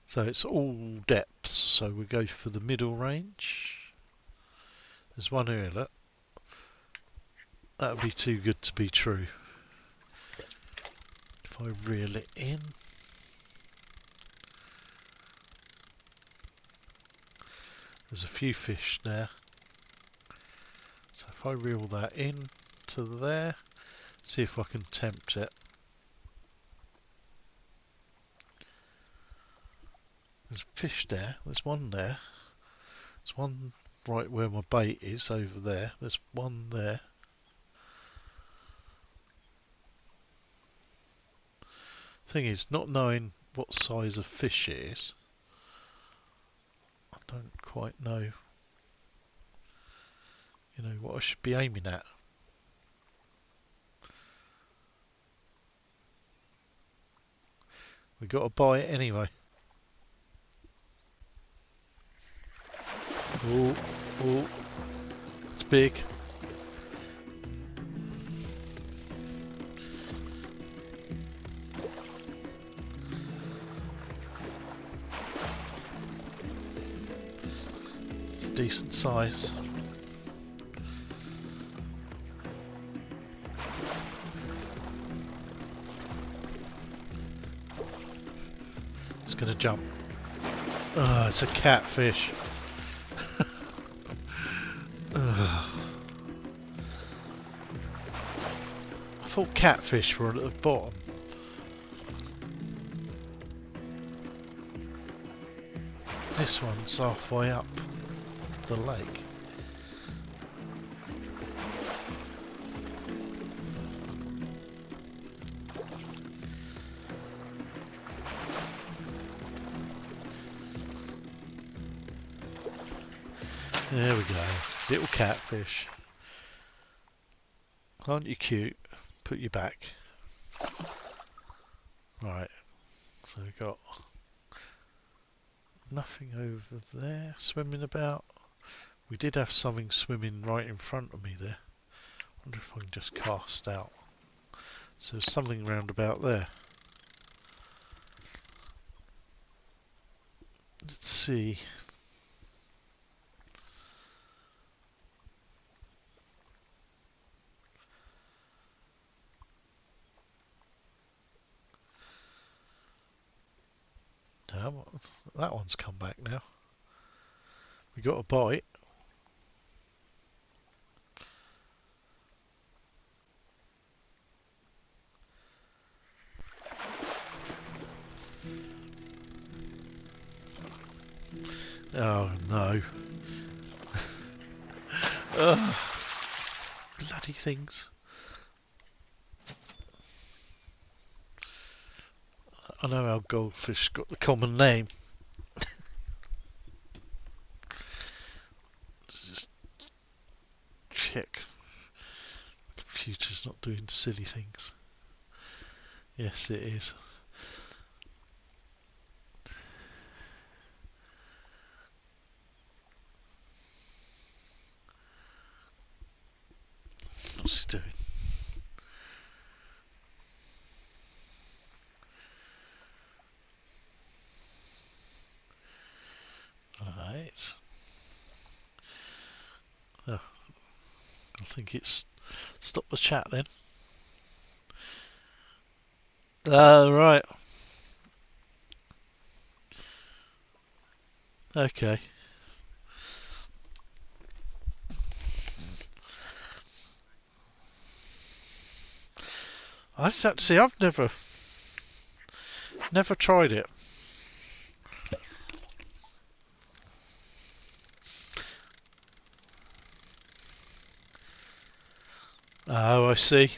So it's all depths. So we go for the middle range. There's one here, look. That would be too good to be true. If I reel it in. There's a few fish there. So if I reel that in to there, see if I can tempt it. There's a fish there. There's one there. There's one right where my bait is over there. There's one there. Thing is, not knowing what size of fish it is, I don't quite know, what I should be aiming at. We got to buy it anyway. Oh, oh, it's big. It's a decent size. It's gonna jump. Oh, it's a catfish. I thought catfish were at the bottom. This one's halfway up the lake. There we go, little catfish. Aren't you cute? Put you back. Right, so we've got nothing over there swimming about. We did have something swimming right in front of me there. I wonder if I can just cast out. So there's something round about there. Let's see. Damn, that one's come back now. We got a bite. Oh no. Ugh. Bloody things. I know how goldfish got the common name. Let's just check. The computer's not doing silly things. Yes, it is. What's he doing? Alright. Oh, I think it's stopped the chat then. Right. Okay. I just have to see, I've never tried it. Oh, I see.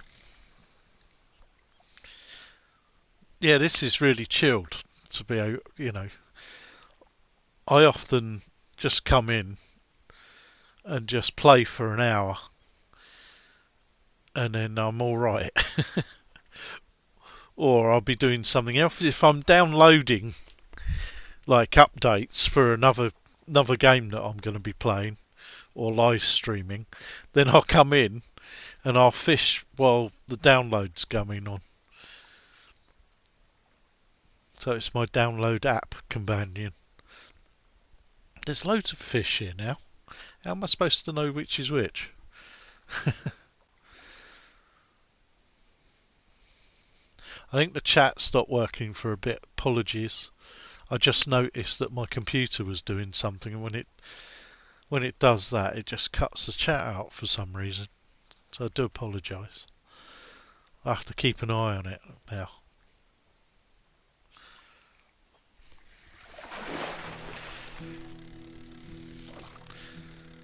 Yeah, this is really chilled to be, you know. I often just come in and just play for an hour and then I'm alright. Or I'll be doing something else. If I'm downloading like updates for another game that I'm going to be playing or live streaming, then I'll come in and I'll fish while the download's going on. So it's my download app companion. There's loads of fish here now. How am I supposed to know which is which? I think the chat stopped working for a bit. Apologies. I just noticed that my computer was doing something, and when it does that, it just cuts the chat out for some reason. So I do apologise. I have to keep an eye on it now.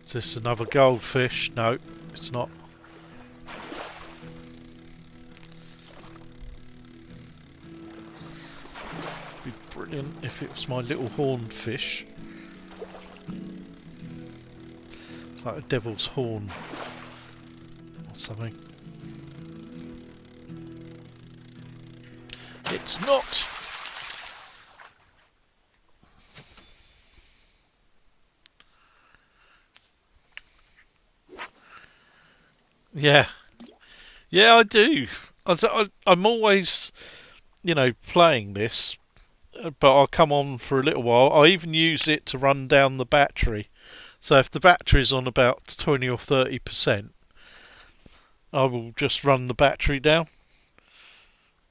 Is this another goldfish? No, it's not. It'd be brilliant if it was my little horned fish. It's like a devil's horn or something. It's not! Yeah, yeah, I do. I'm always, playing this, but I'll come on for a little while. I even use it to run down the battery. So if the battery's on about 20 or 30%, I will just run the battery down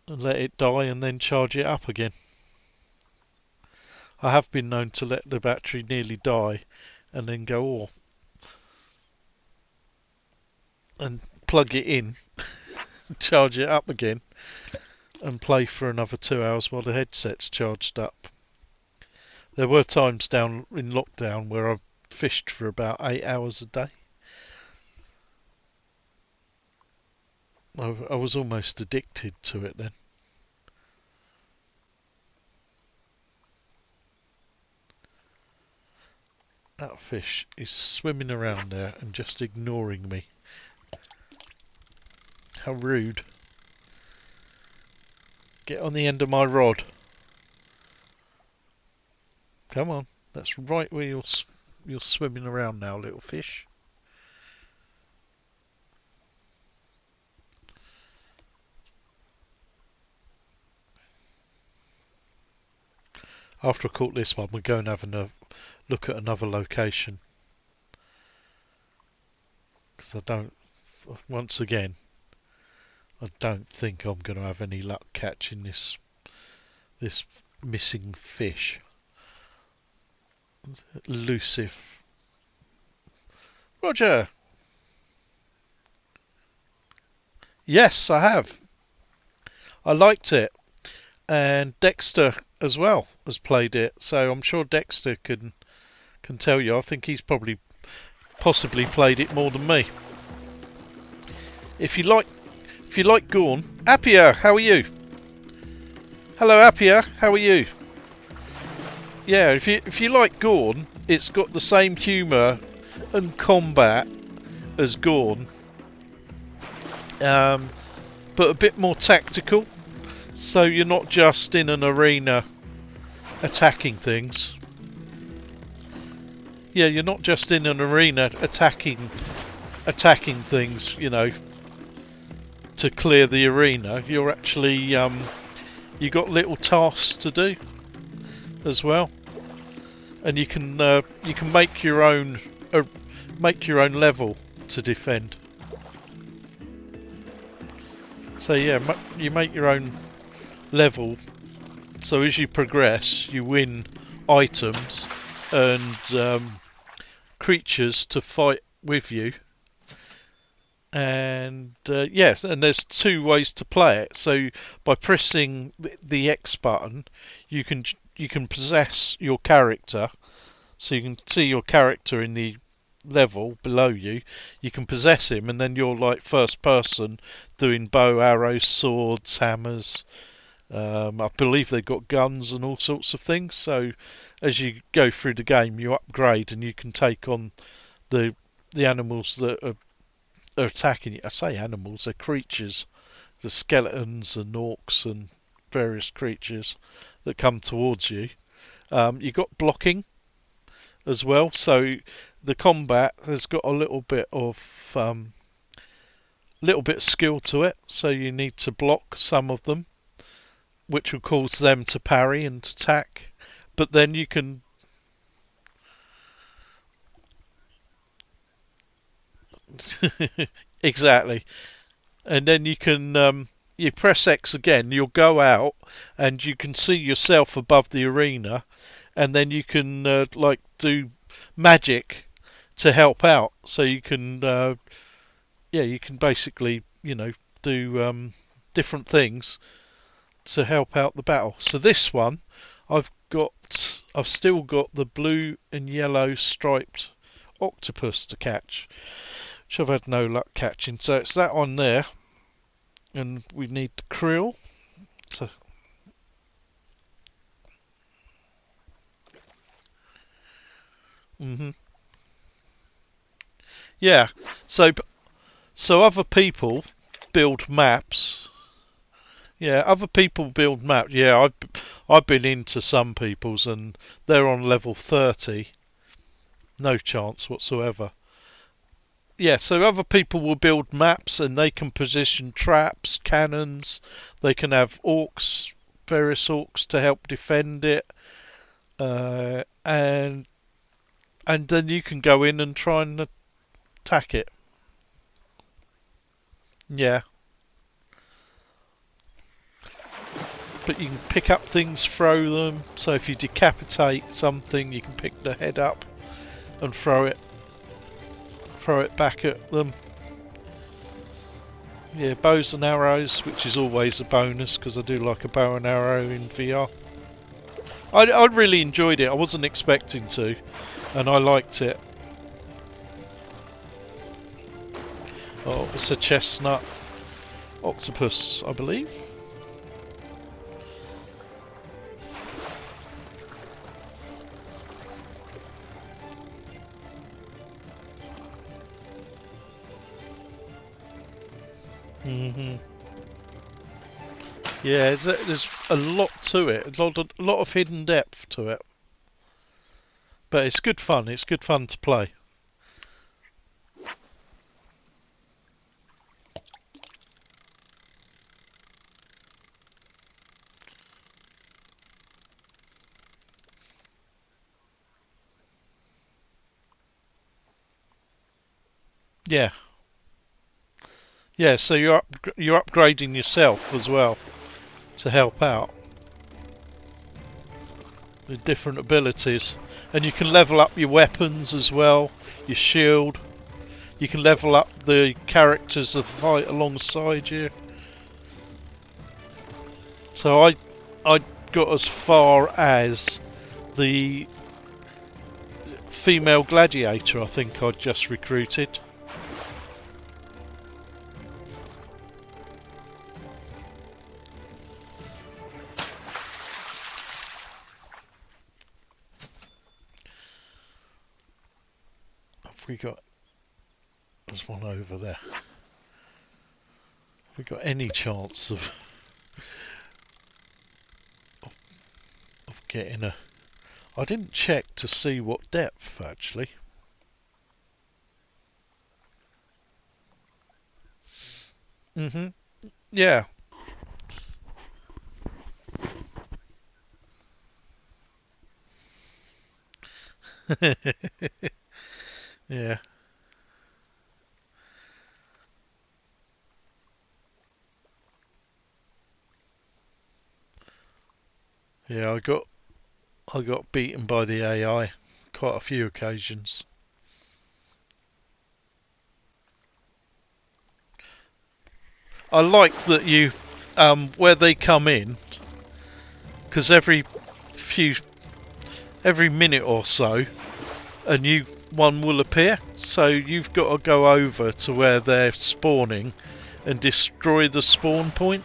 and let it die and then charge it up again. I have been known to let the battery nearly die and then go, and plug it in, charge it up again, and play for another 2 hours while the headset's charged up. There were times down in lockdown where I fished for about 8 hours a day. I was almost addicted to it then. That fish is swimming around there and just ignoring me. How rude. Get on the end of my rod. Come on, that's right where you're swimming around now, little fish. After I caught this one, we're going to have a look at another location. Because once again, I don't think I'm going to have any luck catching this missing fish. Elusive. Roger! Yes, I have. I liked it. And Dexter as well has played it, so I'm sure Dexter can tell you. I think he's possibly played it more than me. If you like Gorn, Appia, how are you? Hello Appia, how are you? Yeah, if you like Gorn, it's got the same humour and combat as Gorn, but a bit more tactical. So you're not just in an arena attacking things. Yeah, you're not just in an arena attacking things, to clear the arena. You're actually you got little tasks to do as well, and you can make your own level to defend. So yeah, you make your own level, so as you progress you win items and creatures to fight with you, and yes, and there's two ways to play it. So by pressing the X button you can possess your character, so you can see your character in the level below you. You can possess him, and then you're like first person doing bow, arrows, swords, hammers. I believe they've got guns and all sorts of things. So as you go through the game, you upgrade and you can take on the animals that are attacking you. I say animals, they're creatures. The skeletons and orcs and various creatures that come towards you. You got blocking as well. So the combat has got a little bit of skill to it. So you need to block some of them, which will cause them to parry and attack. But then you can exactly, and then you can you press X again. You'll go out, and you can see yourself above the arena, and then you can like do magic to help out. So you can you can basically do different things to help out the battle. So this one, I've still got the blue and yellow striped octopus to catch, which I've had no luck catching. So it's that one there, and we need the krill. So yeah, so other people build maps. Yeah, other people build maps. Yeah, I've been into some people's and they're on level 30. No chance whatsoever. yeah, so other people will build maps and they can position traps, cannons. They can have orcs, various orcs to help defend it, and then you can go in and try and attack it. Yeah. But you can pick up things, throw them. So if you decapitate something, you can pick the head up and throw it back at them. Yeah, bows and arrows, which is always a bonus because I do like a bow and arrow in VR. I really enjoyed it. I wasn't expecting to, and I liked it. Oh, it's a chestnut octopus, I believe. Yeah, there's a lot to it. A lot of hidden depth to it. But it's good fun. It's good fun to play. Yeah. Yeah, so you're upgrading yourself as well to help out with different abilities, and you can level up your weapons as well, your shield. You can level up the characters that fight alongside you. So I got as far as the female gladiator. I think I just recruited. Have we got? There's one over there. Have we got any chance of getting a? I didn't check to see what depth actually. Yeah. Yeah. Yeah, I got beaten by the AI quite a few occasions. I like that you where they come in, because every minute or so a new one will appear, so you've got to go over to where they're spawning and destroy the spawn point.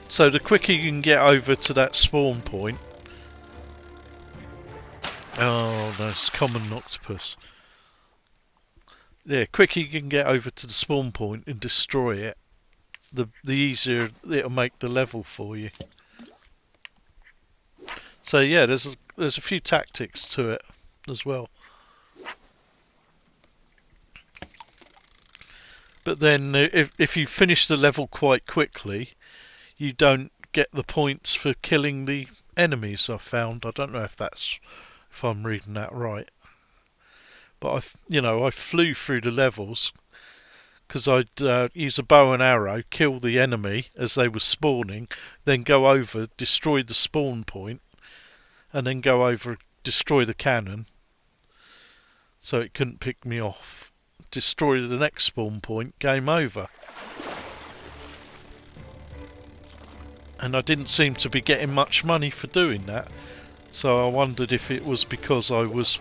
So the quicker you can get over to that spawn point. Oh, that's common octopus. Yeah, quicker you can get over to the spawn point and destroy it, the easier it'll make the level for you. So yeah, there's a few tactics to it as well. But then if you finish the level quite quickly, you don't get the points for killing the enemies. I've found. I don't know if I'm reading that right. But I flew through the levels because I'd use a bow and arrow, kill the enemy as they were spawning, then go over, destroy the spawn point, and then go over, destroy the cannon, so it couldn't pick me off. Destroy the next spawn point, game over. And I didn't seem to be getting much money for doing that, so I wondered if it was because I was,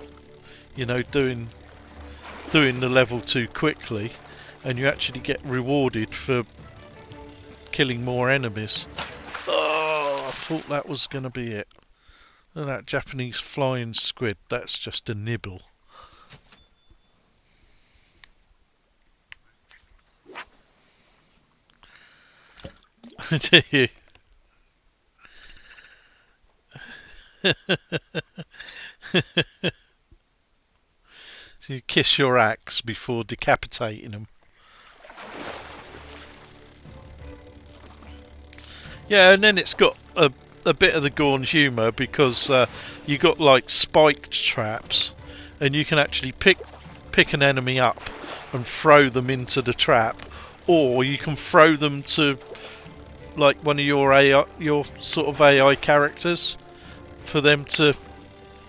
doing the level too quickly, and you actually get rewarded for killing more enemies. Oh, I thought that was going to be it. And that Japanese flying squid, that's just a nibble. Do you? So you kiss your axe before decapitating them. Yeah, and then it's got a bit of the Gorn humour because you got like spiked traps, and you can actually pick an enemy up and throw them into the trap, or you can throw them to like one of your AI, your sort of AI characters, for them to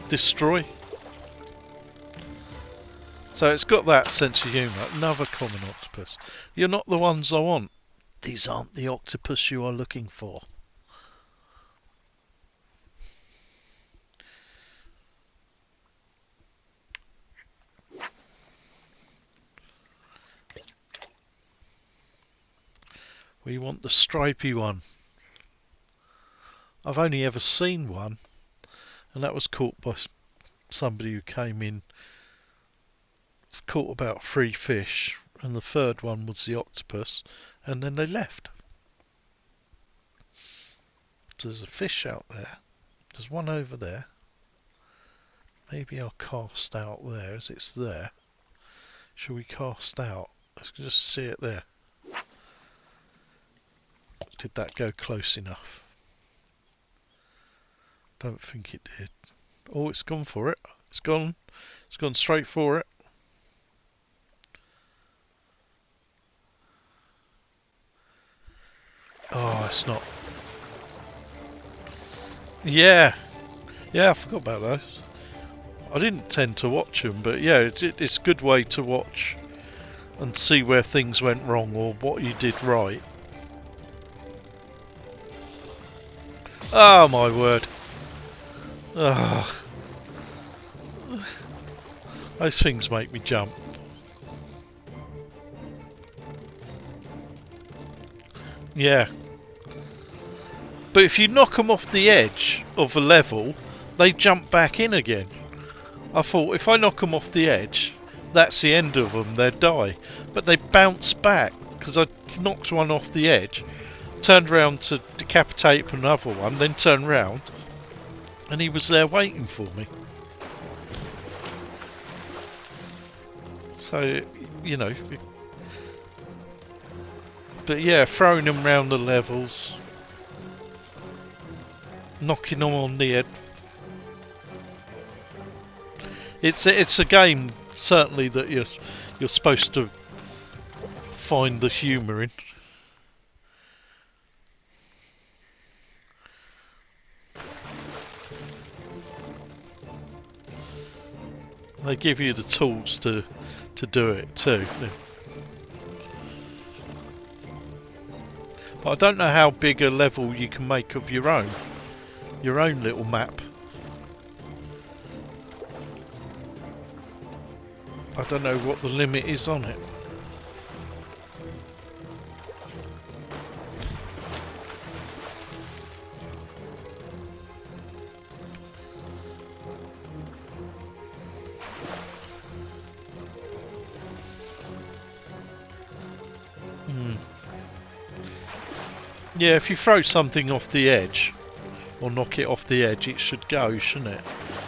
destroy. So it's got that sense of humour. Another common octopus. You're not the ones I want. These aren't the octopus you are looking for. We want the stripy one. I've only ever seen one, and that was caught by somebody who came in, caught about 3 fish, and the third one was the octopus, and then they left. There's a fish out there. There's one over there. Maybe I'll cast out there as it's there. Shall we cast out? Let's just see it there. Did that go close enough? Don't think it did. Oh, it's gone for it. It's gone straight for it. Oh, it's not. Yeah, I forgot about those. I didn't tend to watch them, but yeah, it's a good way to watch and see where things went wrong or what you did right. Oh my word. Ugh. Those things make me jump. Yeah. But if you knock them off the edge of a level, they jump back in again. I thought if I knock them off the edge, that's the end of them, they'd die. But they bounce back, because I knocked one off the edge, turned around to decapitate another one, then turned round, and he was there waiting for me. So, you know. But yeah, throwing them round the levels, knocking them on the head. It's a game certainly that you're supposed to find the humour in. They give you the tools to do it too. But I don't know how big a level you can make of your own little map. I don't know what the limit is on it. Yeah, if you throw something off the edge, or knock it off the edge, it should go, shouldn't it?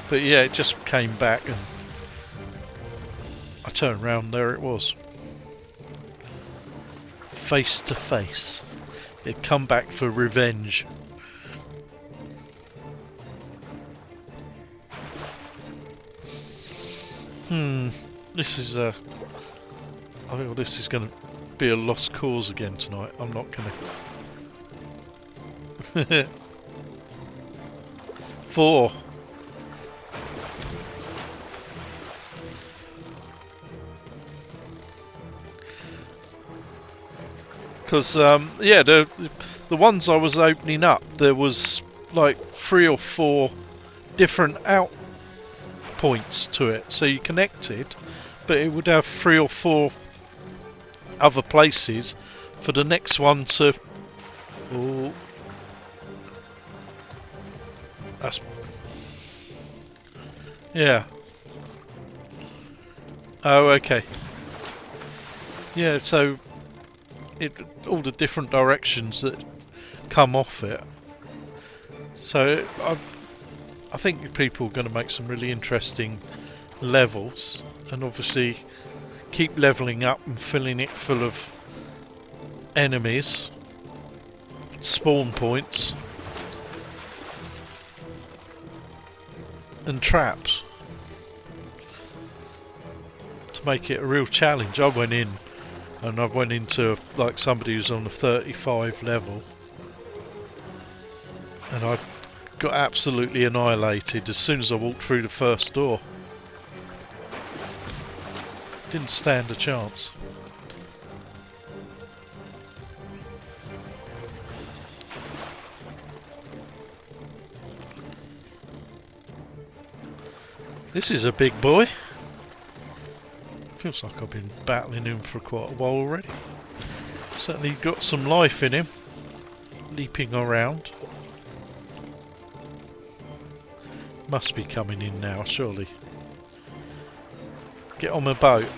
But yeah, it just came back and I turned around, there it was. Face to face. It'd come back for revenge. This is I think this is going to be a lost cause again tonight. I'm not going to... 4. Because yeah, the ones I was opening up, there was like 3 or 4 different out points to it, so you connected, but it would have 3 or 4 other places for the next one to... Oh, that's... Yeah. Oh, okay. Yeah, so all the different directions that come off it. So I think people are going to make some really interesting levels, and obviously keep leveling up and filling it full of enemies, spawn points, and traps to make it a real challenge. I went in and I went into like somebody who's on a 35 level, and I got absolutely annihilated as soon as I walked through the first door. Didn't stand a chance. This is a big boy. Feels like I've been battling him for quite a while already. Certainly got some life in him, leaping around. Must be coming in now, surely. Get on my boat.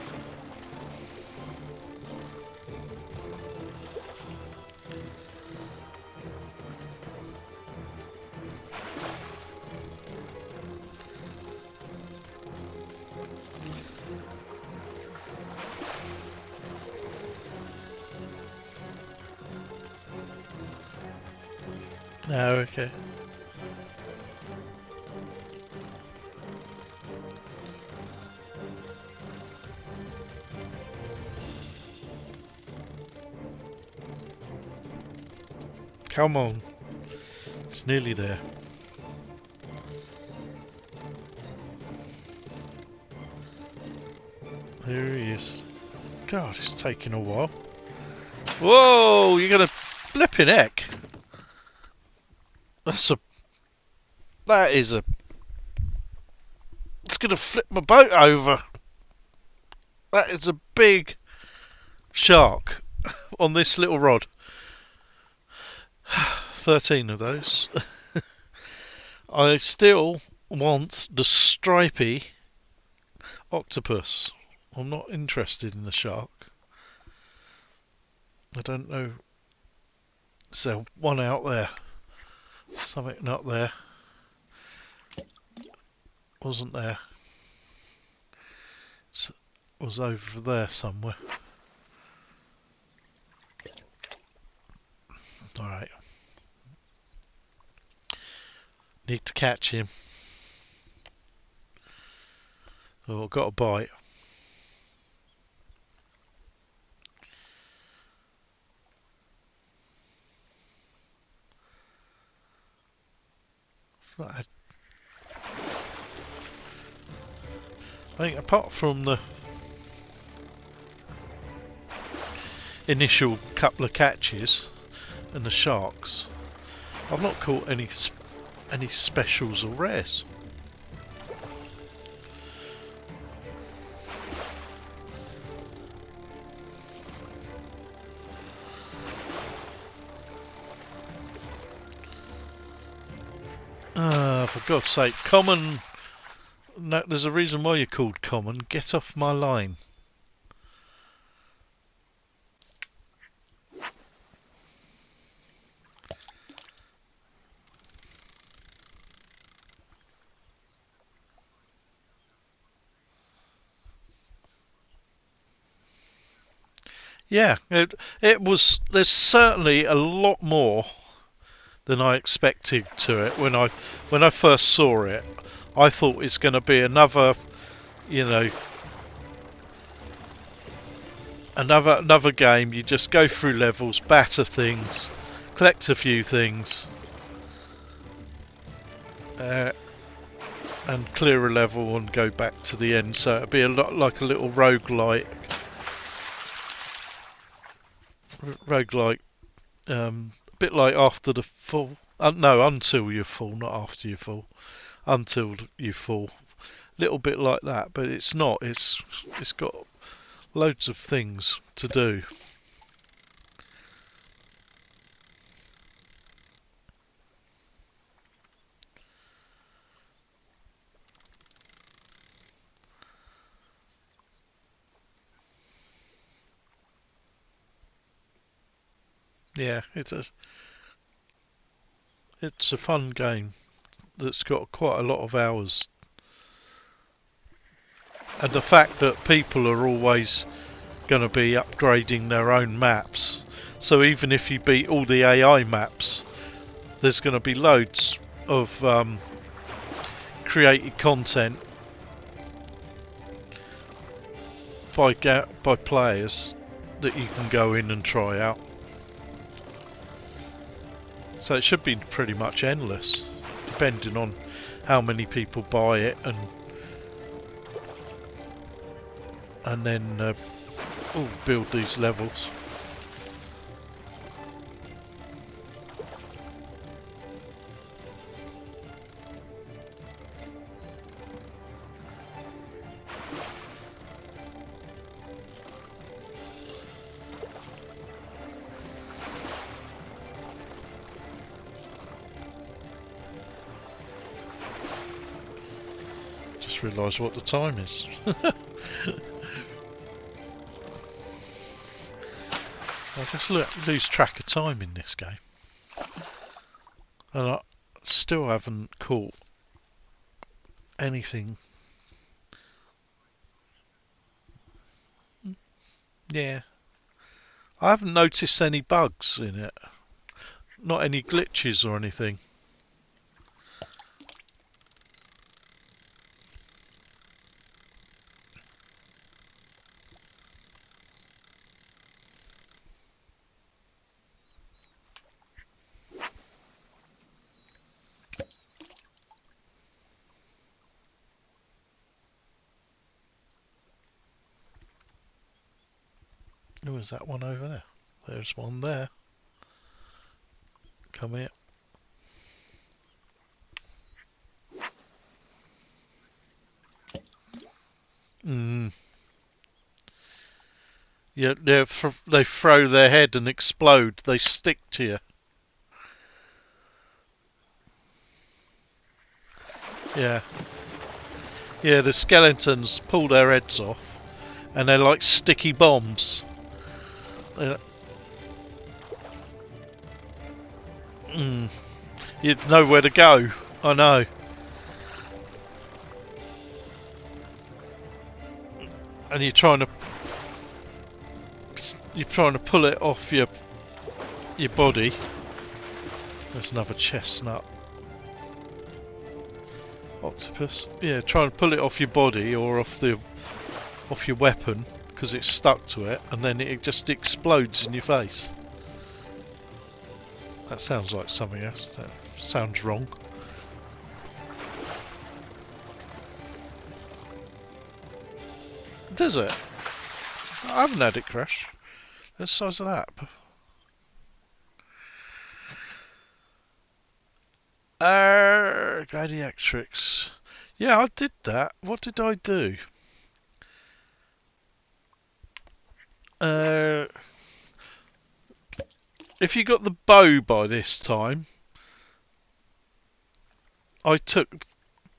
Oh, okay. Come on. It's nearly there. There he is. God, it's taking a while. Whoa, you're gonna flipping heck. That is a... It's gonna flip my boat over. That is a big shark on this little rod. 13 of those. I still want the stripy octopus. I'm not interested in the shark. I don't know. So one out there. Something not there. Wasn't there. So was over there somewhere. Alright. Need to catch him. Oh, I've got a bite. I think apart from the initial couple of catches and the sharks, I've not caught any specials or rares. For God's sake, common. No, there's a reason why you're called common. Get off my line. Yeah, it was. There's certainly a lot more than I expected to it when I first saw it. I thought it's going to be another, you know, another game. You just go through levels, batter things, collect a few things, and clear a level and go back to the end. So it'd be a lot like a little roguelike. A bit like After the Fall. No, Until You Fall, not After You Fall. Until You Fall. Little bit like that, but it's not. It's got loads of things to do. Yeah, it's a fun game that's got quite a lot of hours. And the fact that people are always going to be upgrading their own maps. So even if you beat all the AI maps, there's going to be loads of created content by players that you can go in and try out. So it should be pretty much endless, depending on how many people buy it and then build these levels. Just realised what the time is. I just lose track of time in this game, and I still haven't caught anything. Yeah, I haven't noticed any bugs in it, not any glitches or anything. Oh, is that one over there? There's one there. Come here. Yeah, they throw their head and explode. They stick to you. Yeah. Yeah, the skeletons pull their heads off, and they're like sticky bombs. You'd know where to go. I know. And you're trying to pull it off your body. There's another chestnut. Octopus. Yeah, trying to pull it off your body or off your weapon because it's stuck to it, and then it just explodes in your face. That sounds like something else. That sounds wrong. Does it? I haven't had it crash. The size of that. Gladiatrix. Yeah, I did that. What did I do? If you got the bow by this time, I took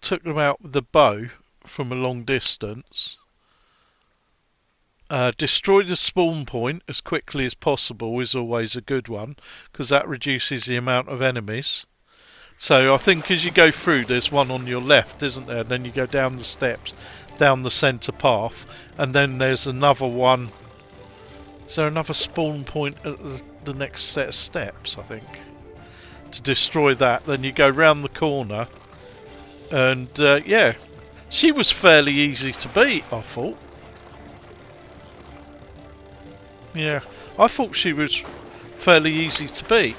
them out with the bow from a long distance. Destroy the spawn point as quickly as possible is always a good one, because that reduces the amount of enemies. So I think as you go through, there's one on your left, isn't there? Then you go down the steps, down the centre path, and then there's another one. Is there another spawn point at the next set of steps, I think? To destroy that, then you go round the corner, and yeah, she was fairly easy to beat, I thought. Yeah, I thought she was fairly easy to beat.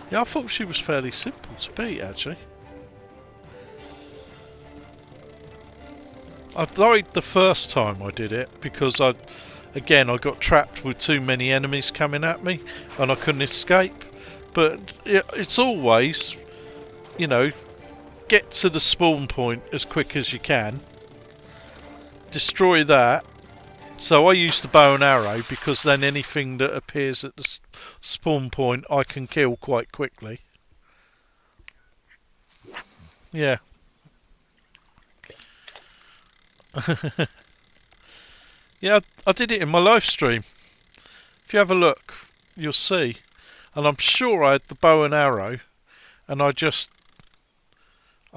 Yeah, I thought she was fairly simple to beat, actually. I died the first time I did it because I got trapped with too many enemies coming at me and I couldn't escape. But it's always, you know, get to the spawn point as quick as you can, destroy that. So I use the bow and arrow because then anything that appears at the spawn point I can kill quite quickly. Yeah. Yeah, I did it in my live stream. If you have a look, you'll see. And I'm sure I had the bow and arrow, and I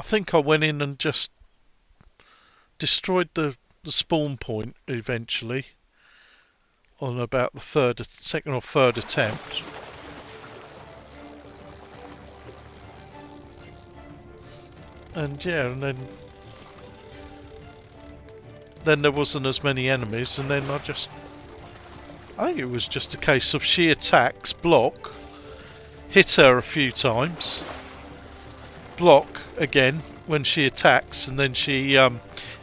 think I went in and just destroyed the spawn point eventually on about the second or third attempt. And yeah, and then there wasn't as many enemies, and then I think it was just a case of she attacks, block, hit her a few times, block again when she attacks, and then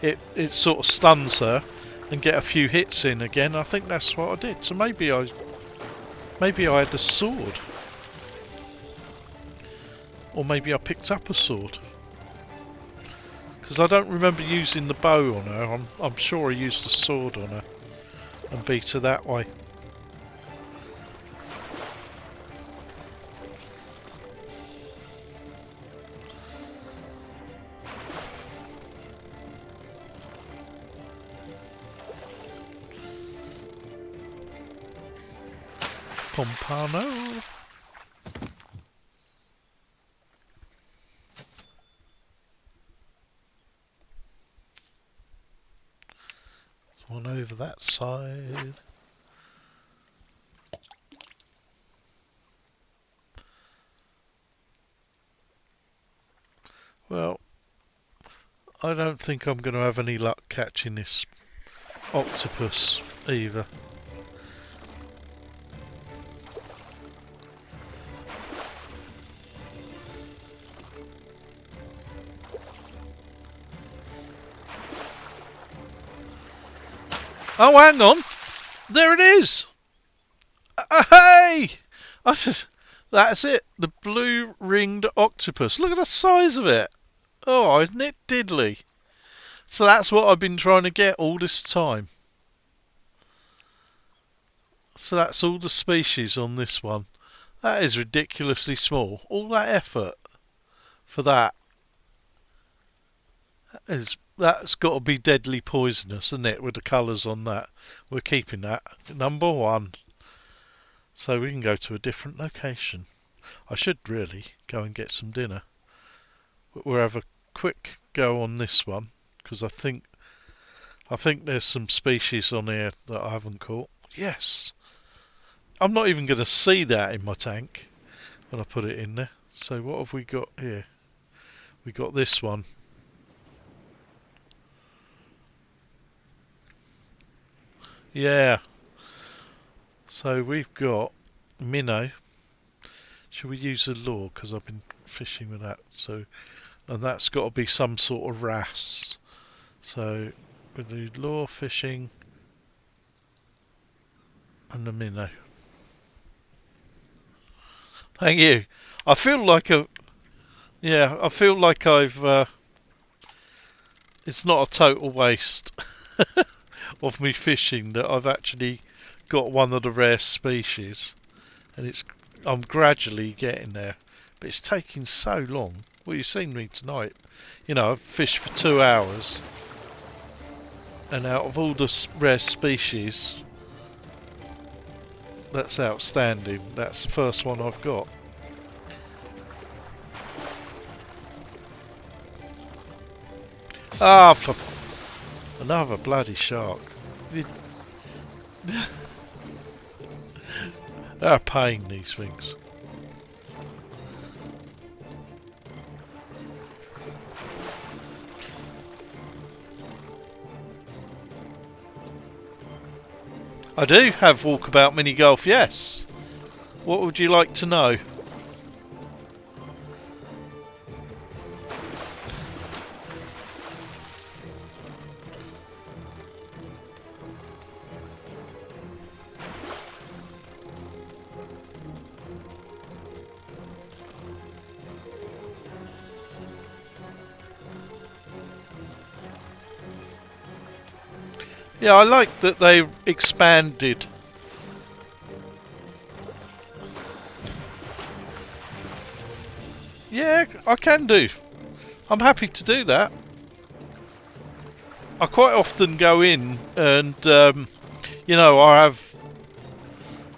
it sort of stuns her and get a few hits in again. I think that's what I did. So maybe I had the sword, or maybe I picked up a sword, because I don't remember using the bow on her. I'm sure I used the sword on her and beat her that way. Pompano. One over that side. Well, I don't think I'm going to have any luck catching this octopus either. Oh, hang on! There it is! Hey! That's it! The blue ringed octopus. Look at the size of it! Oh, isn't it diddly? So that's what I've been trying to get all this time. So that's all the species on this one. That is ridiculously small. All that effort for that. That's got to be deadly poisonous, isn't it, with the colours on that? We're keeping that. Number 1. So we can go to a different location. I should really go and get some dinner. But we'll have a quick go on this one, because I think there's some species on here that I haven't caught. Yes! I'm not even going to see that in my tank when I put it in there. So what have we got here? We got this one. Yeah. So we've got minnow. Should we use a lure? Because I've been fishing with that. So, and that's got to be some sort of wrasse. So we'll do lure fishing and the minnow. Thank you. I feel like I've. It's not a total waste of me fishing, that I've actually got one of the rare species, and I'm gradually getting there, but it's taking so long. Well, you've seen me tonight. You know, I've fished for 2 hours, and out of all the rare species, that's outstanding. That's the first one I've got. Ah, for another bloody shark. They're a pain, these things. I do have Walkabout Mini Golf, yes. What would you like to know? Yeah, I like that they expanded. Yeah, I can do. I'm happy to do that. I quite often go in and, you know, I have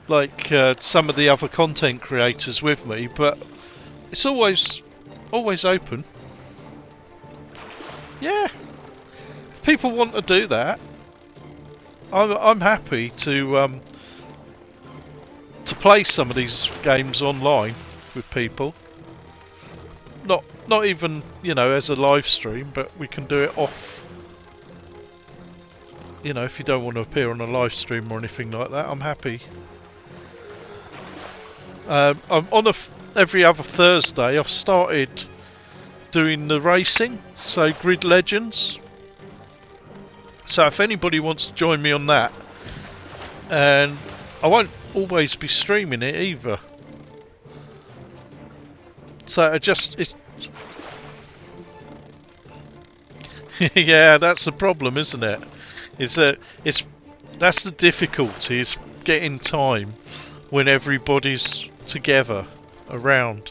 like some of the other content creators with me, but it's always open. Yeah, if people want to do that, I'm happy to play some of these games online with people. Not even, you know, as a live stream, but we can do it off. You know, if you don't want to appear on a live stream or anything like that, I'm happy. I'm on every other Thursday. I've started doing the racing, so Grid Legends. So if anybody wants to join me on that, and I won't always be streaming it either. So it's yeah, that's the problem, isn't it? That's the difficulty, is getting time when everybody's together around.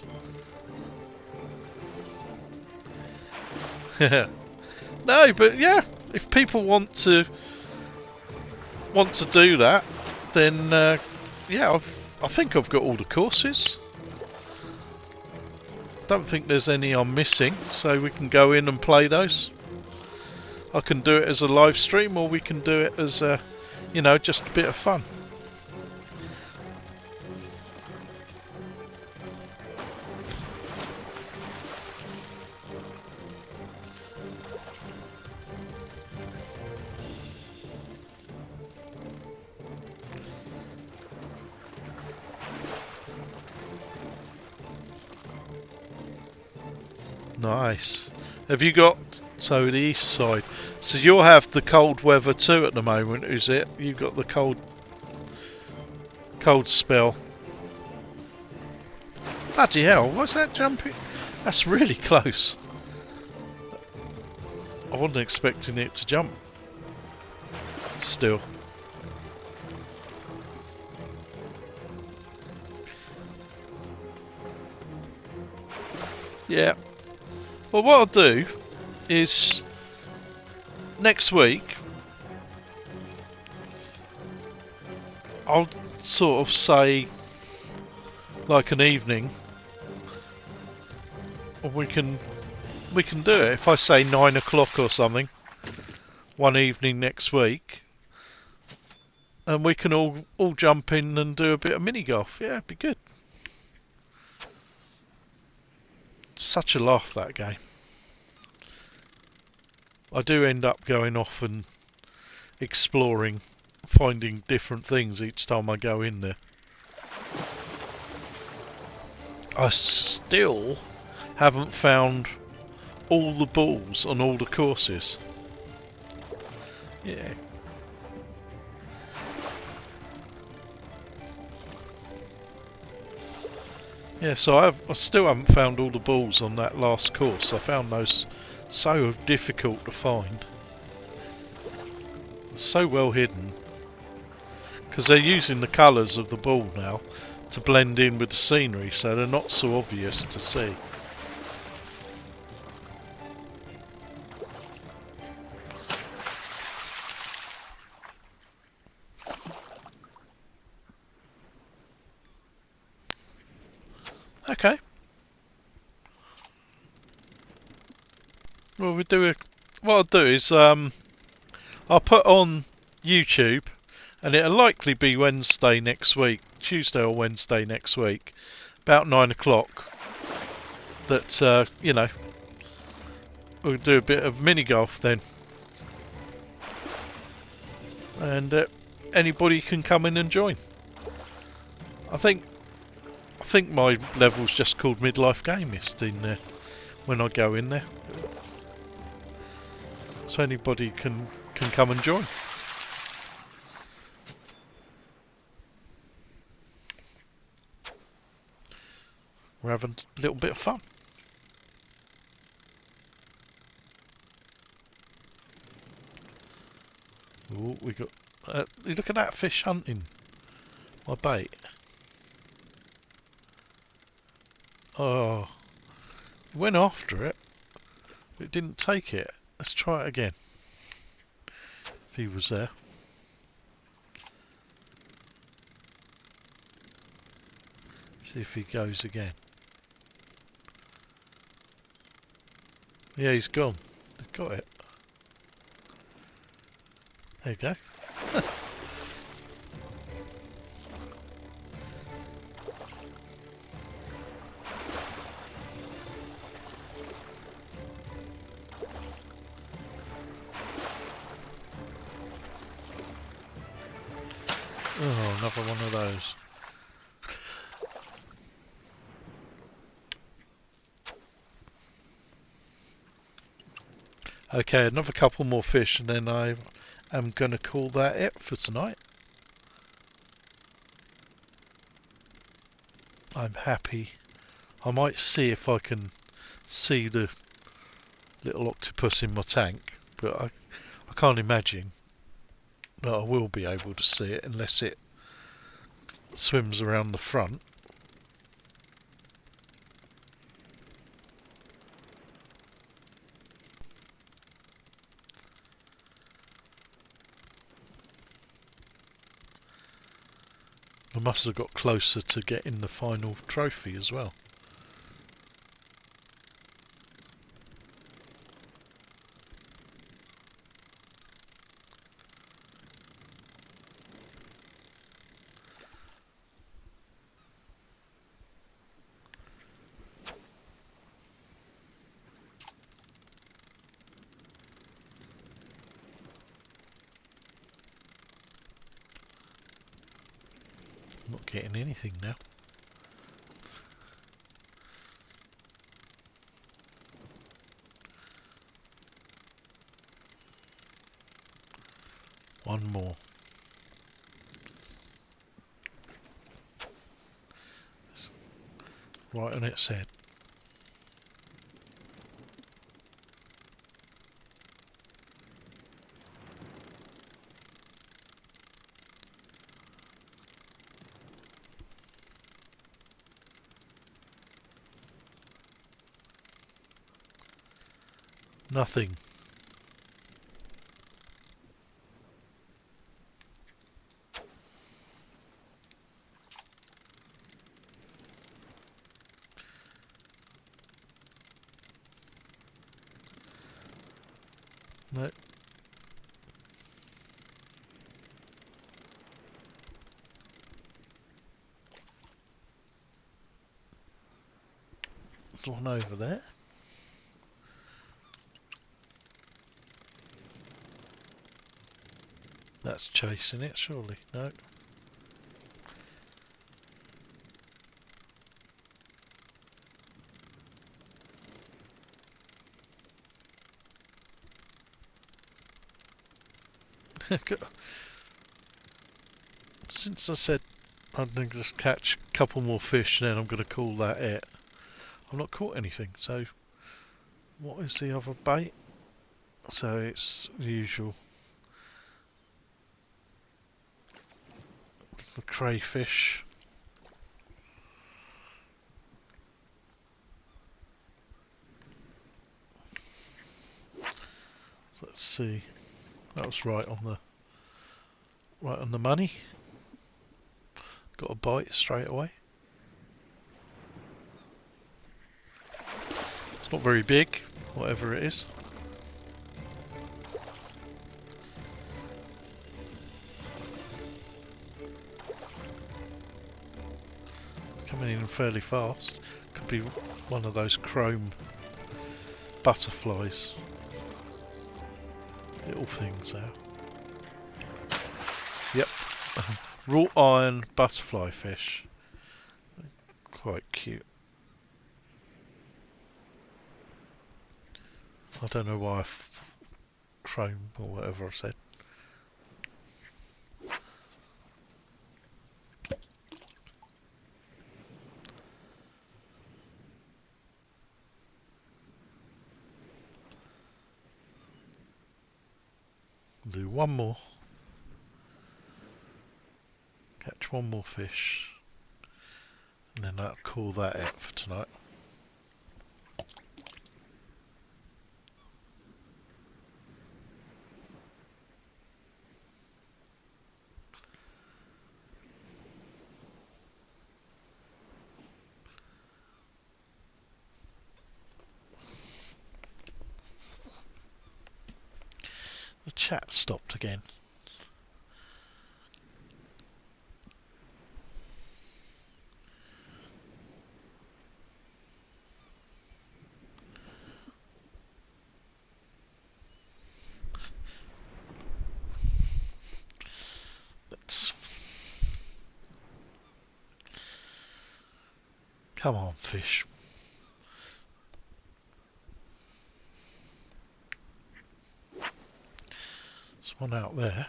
No, but yeah, if people want to do that, then yeah, I think I've got all the courses. Don't think there's any I'm missing, so we can go in and play those. I can do it as a live stream, or we can do it as a, you know, just a bit of fun. Nice. Have you got, so the east side, so you'll have the cold weather too at the moment, is it? You've got the cold spell. Bloody hell, what's that jumping? That's really close. I wasn't expecting it to jump. Still. Yeah. Well, what I'll do is next week I'll sort of say like an evening, or we can do it. If I say 9 o'clock or something, one evening next week, and we can all jump in and do a bit of mini golf. Yeah, it'd be good. Such a laugh, that game. I do end up going off and exploring, finding different things each time I go in there. I still haven't found all the balls on all the courses. Yeah. Yeah, so I still haven't found all the balls on that last course. I found those so difficult to find. So well hidden. Because they're using the colours of the ball now to blend in with the scenery, so they're not so obvious to see. Okay. Well, what I'll do is I'll put on YouTube, and it'll likely be Wednesday next week, Tuesday or Wednesday next week, about 9 o'clock. That you know, we'll do a bit of mini golf then, and anybody can come in and join. I think my level's just called Midlife Game-ist in there when I go in there. So anybody can come and join. We're having a little bit of fun. Ooh, we got. Look at that fish hunting my bait. Oh, went after it. It didn't take it. Let's try it again. If he was there. See if he goes again. Yeah, he's gone. He's got it. There you go. Oh, another one of those. Okay, another couple more fish and then I am going to call that it for tonight. I'm happy. I might see if I can see the little octopus in my tank, but I can't imagine that I will be able to see it unless it swims around the front. I must have got closer to getting the final trophy as well. I'm not getting anything now. One more. Right on its head. Nothing. No. There's one over there. That's chasing it, surely. No. Since I said I'm going to just catch a couple more fish and then I'm going to call that it, I've not caught anything. So, what is the other bait? So it's the usual. The crayfish. Let's see. That was right on the money. Got a bite straight away. It's not very big, whatever it is. Coming in fairly fast. Could be one of those chrome butterflies. Little things there. Yep. Wrought iron butterfly fish. Quite cute. I don't know why chrome or whatever I said. Do one more. Catch one more fish. And then I'll call that it for tonight. The chat stopped again. Let's... Come on, fish. There's one out there.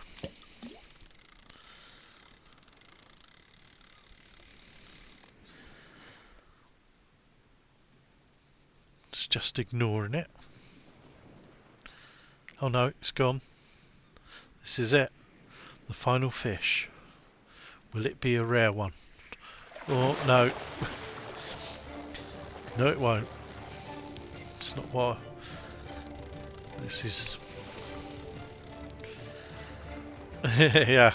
It's just ignoring it. Oh no, it's gone. This is it. The final fish. Will it be a rare one? Oh, no. No, it won't. It's not what... This is... Yeah,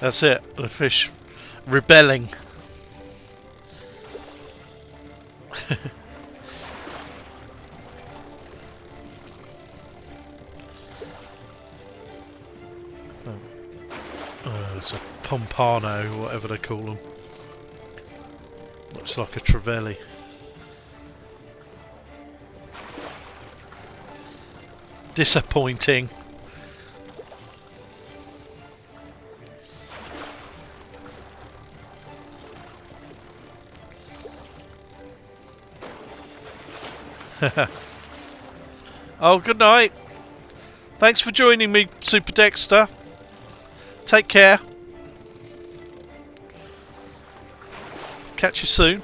that's it. The fish rebelling. It's a pompano, whatever they call them. Looks like a trevally. Disappointing. Oh, good night. Thanks for joining me, Super Dexter. Take care. Catch you soon.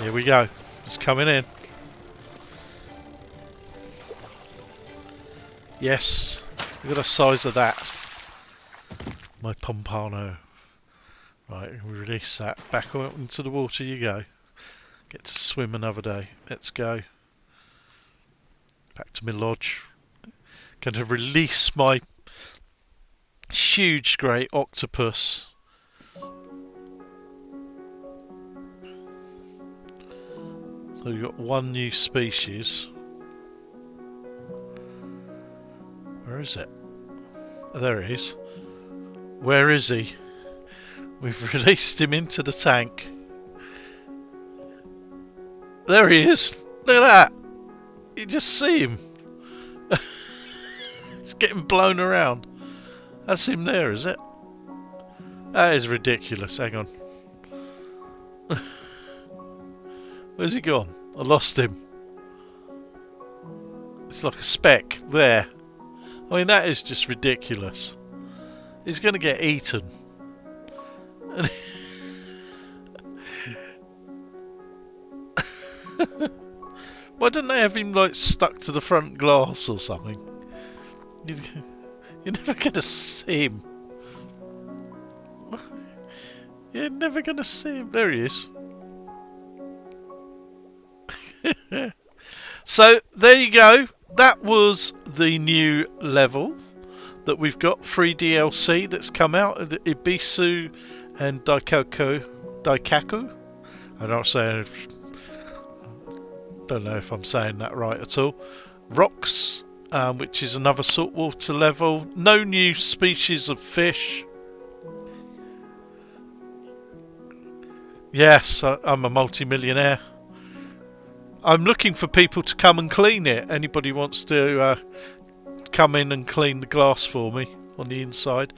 Here we go. It's coming in. Yes. Look at the size of that. My pompano. Right, we release that. Back out into the water you go. Get to swim another day. Let's go. Back to my lodge. Going to release my huge grey octopus. So we've got one new species. Where is it? Oh, there he is. Where is he? We've released him into the tank. There he is. Look at that. You just see him. He's getting blown around. That's him there, is it? That is ridiculous. Hang on. Where's he gone? I lost him. It's like a speck there. I mean, that is just ridiculous. He's going to get eaten. Why didn't they have him like stuck to the front glass or something? You're never going to see him. You're never going to see him. There he is. So there you go. That was the new level that we've got, free DLC that's come out. Ibisu and Daikaku. Don't know if I'm saying that right at all. Rocks, which is another saltwater level. No new species of fish. Yes, I'm a multi-millionaire. I'm looking for people to come and clean it. Anybody wants to come in and clean the glass for me on the inside?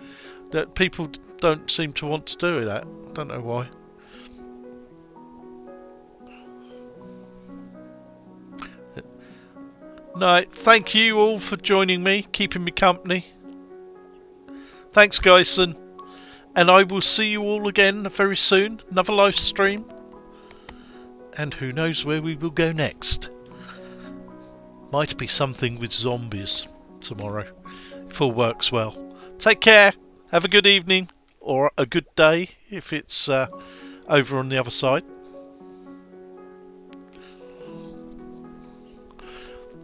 That people don't seem to want to do that. Don't know why. No, thank you all for joining me, keeping me company. Thanks, Gyson. And I will see you all again very soon. Another live stream. And who knows where we will go next. Might be something with zombies tomorrow, if all works well. Take care. Have a good evening. Or a good day, if it's over on the other side.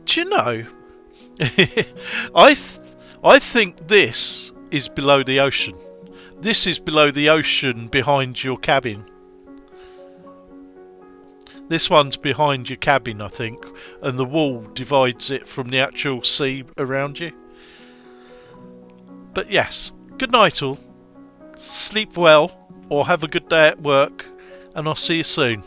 Do you know, I think this is below the ocean. This is below the ocean behind your cabin. This one's behind your cabin, I think, and the wall divides it from the actual sea around you. But yes, good night all. Sleep well, or have a good day at work, and I'll see you soon.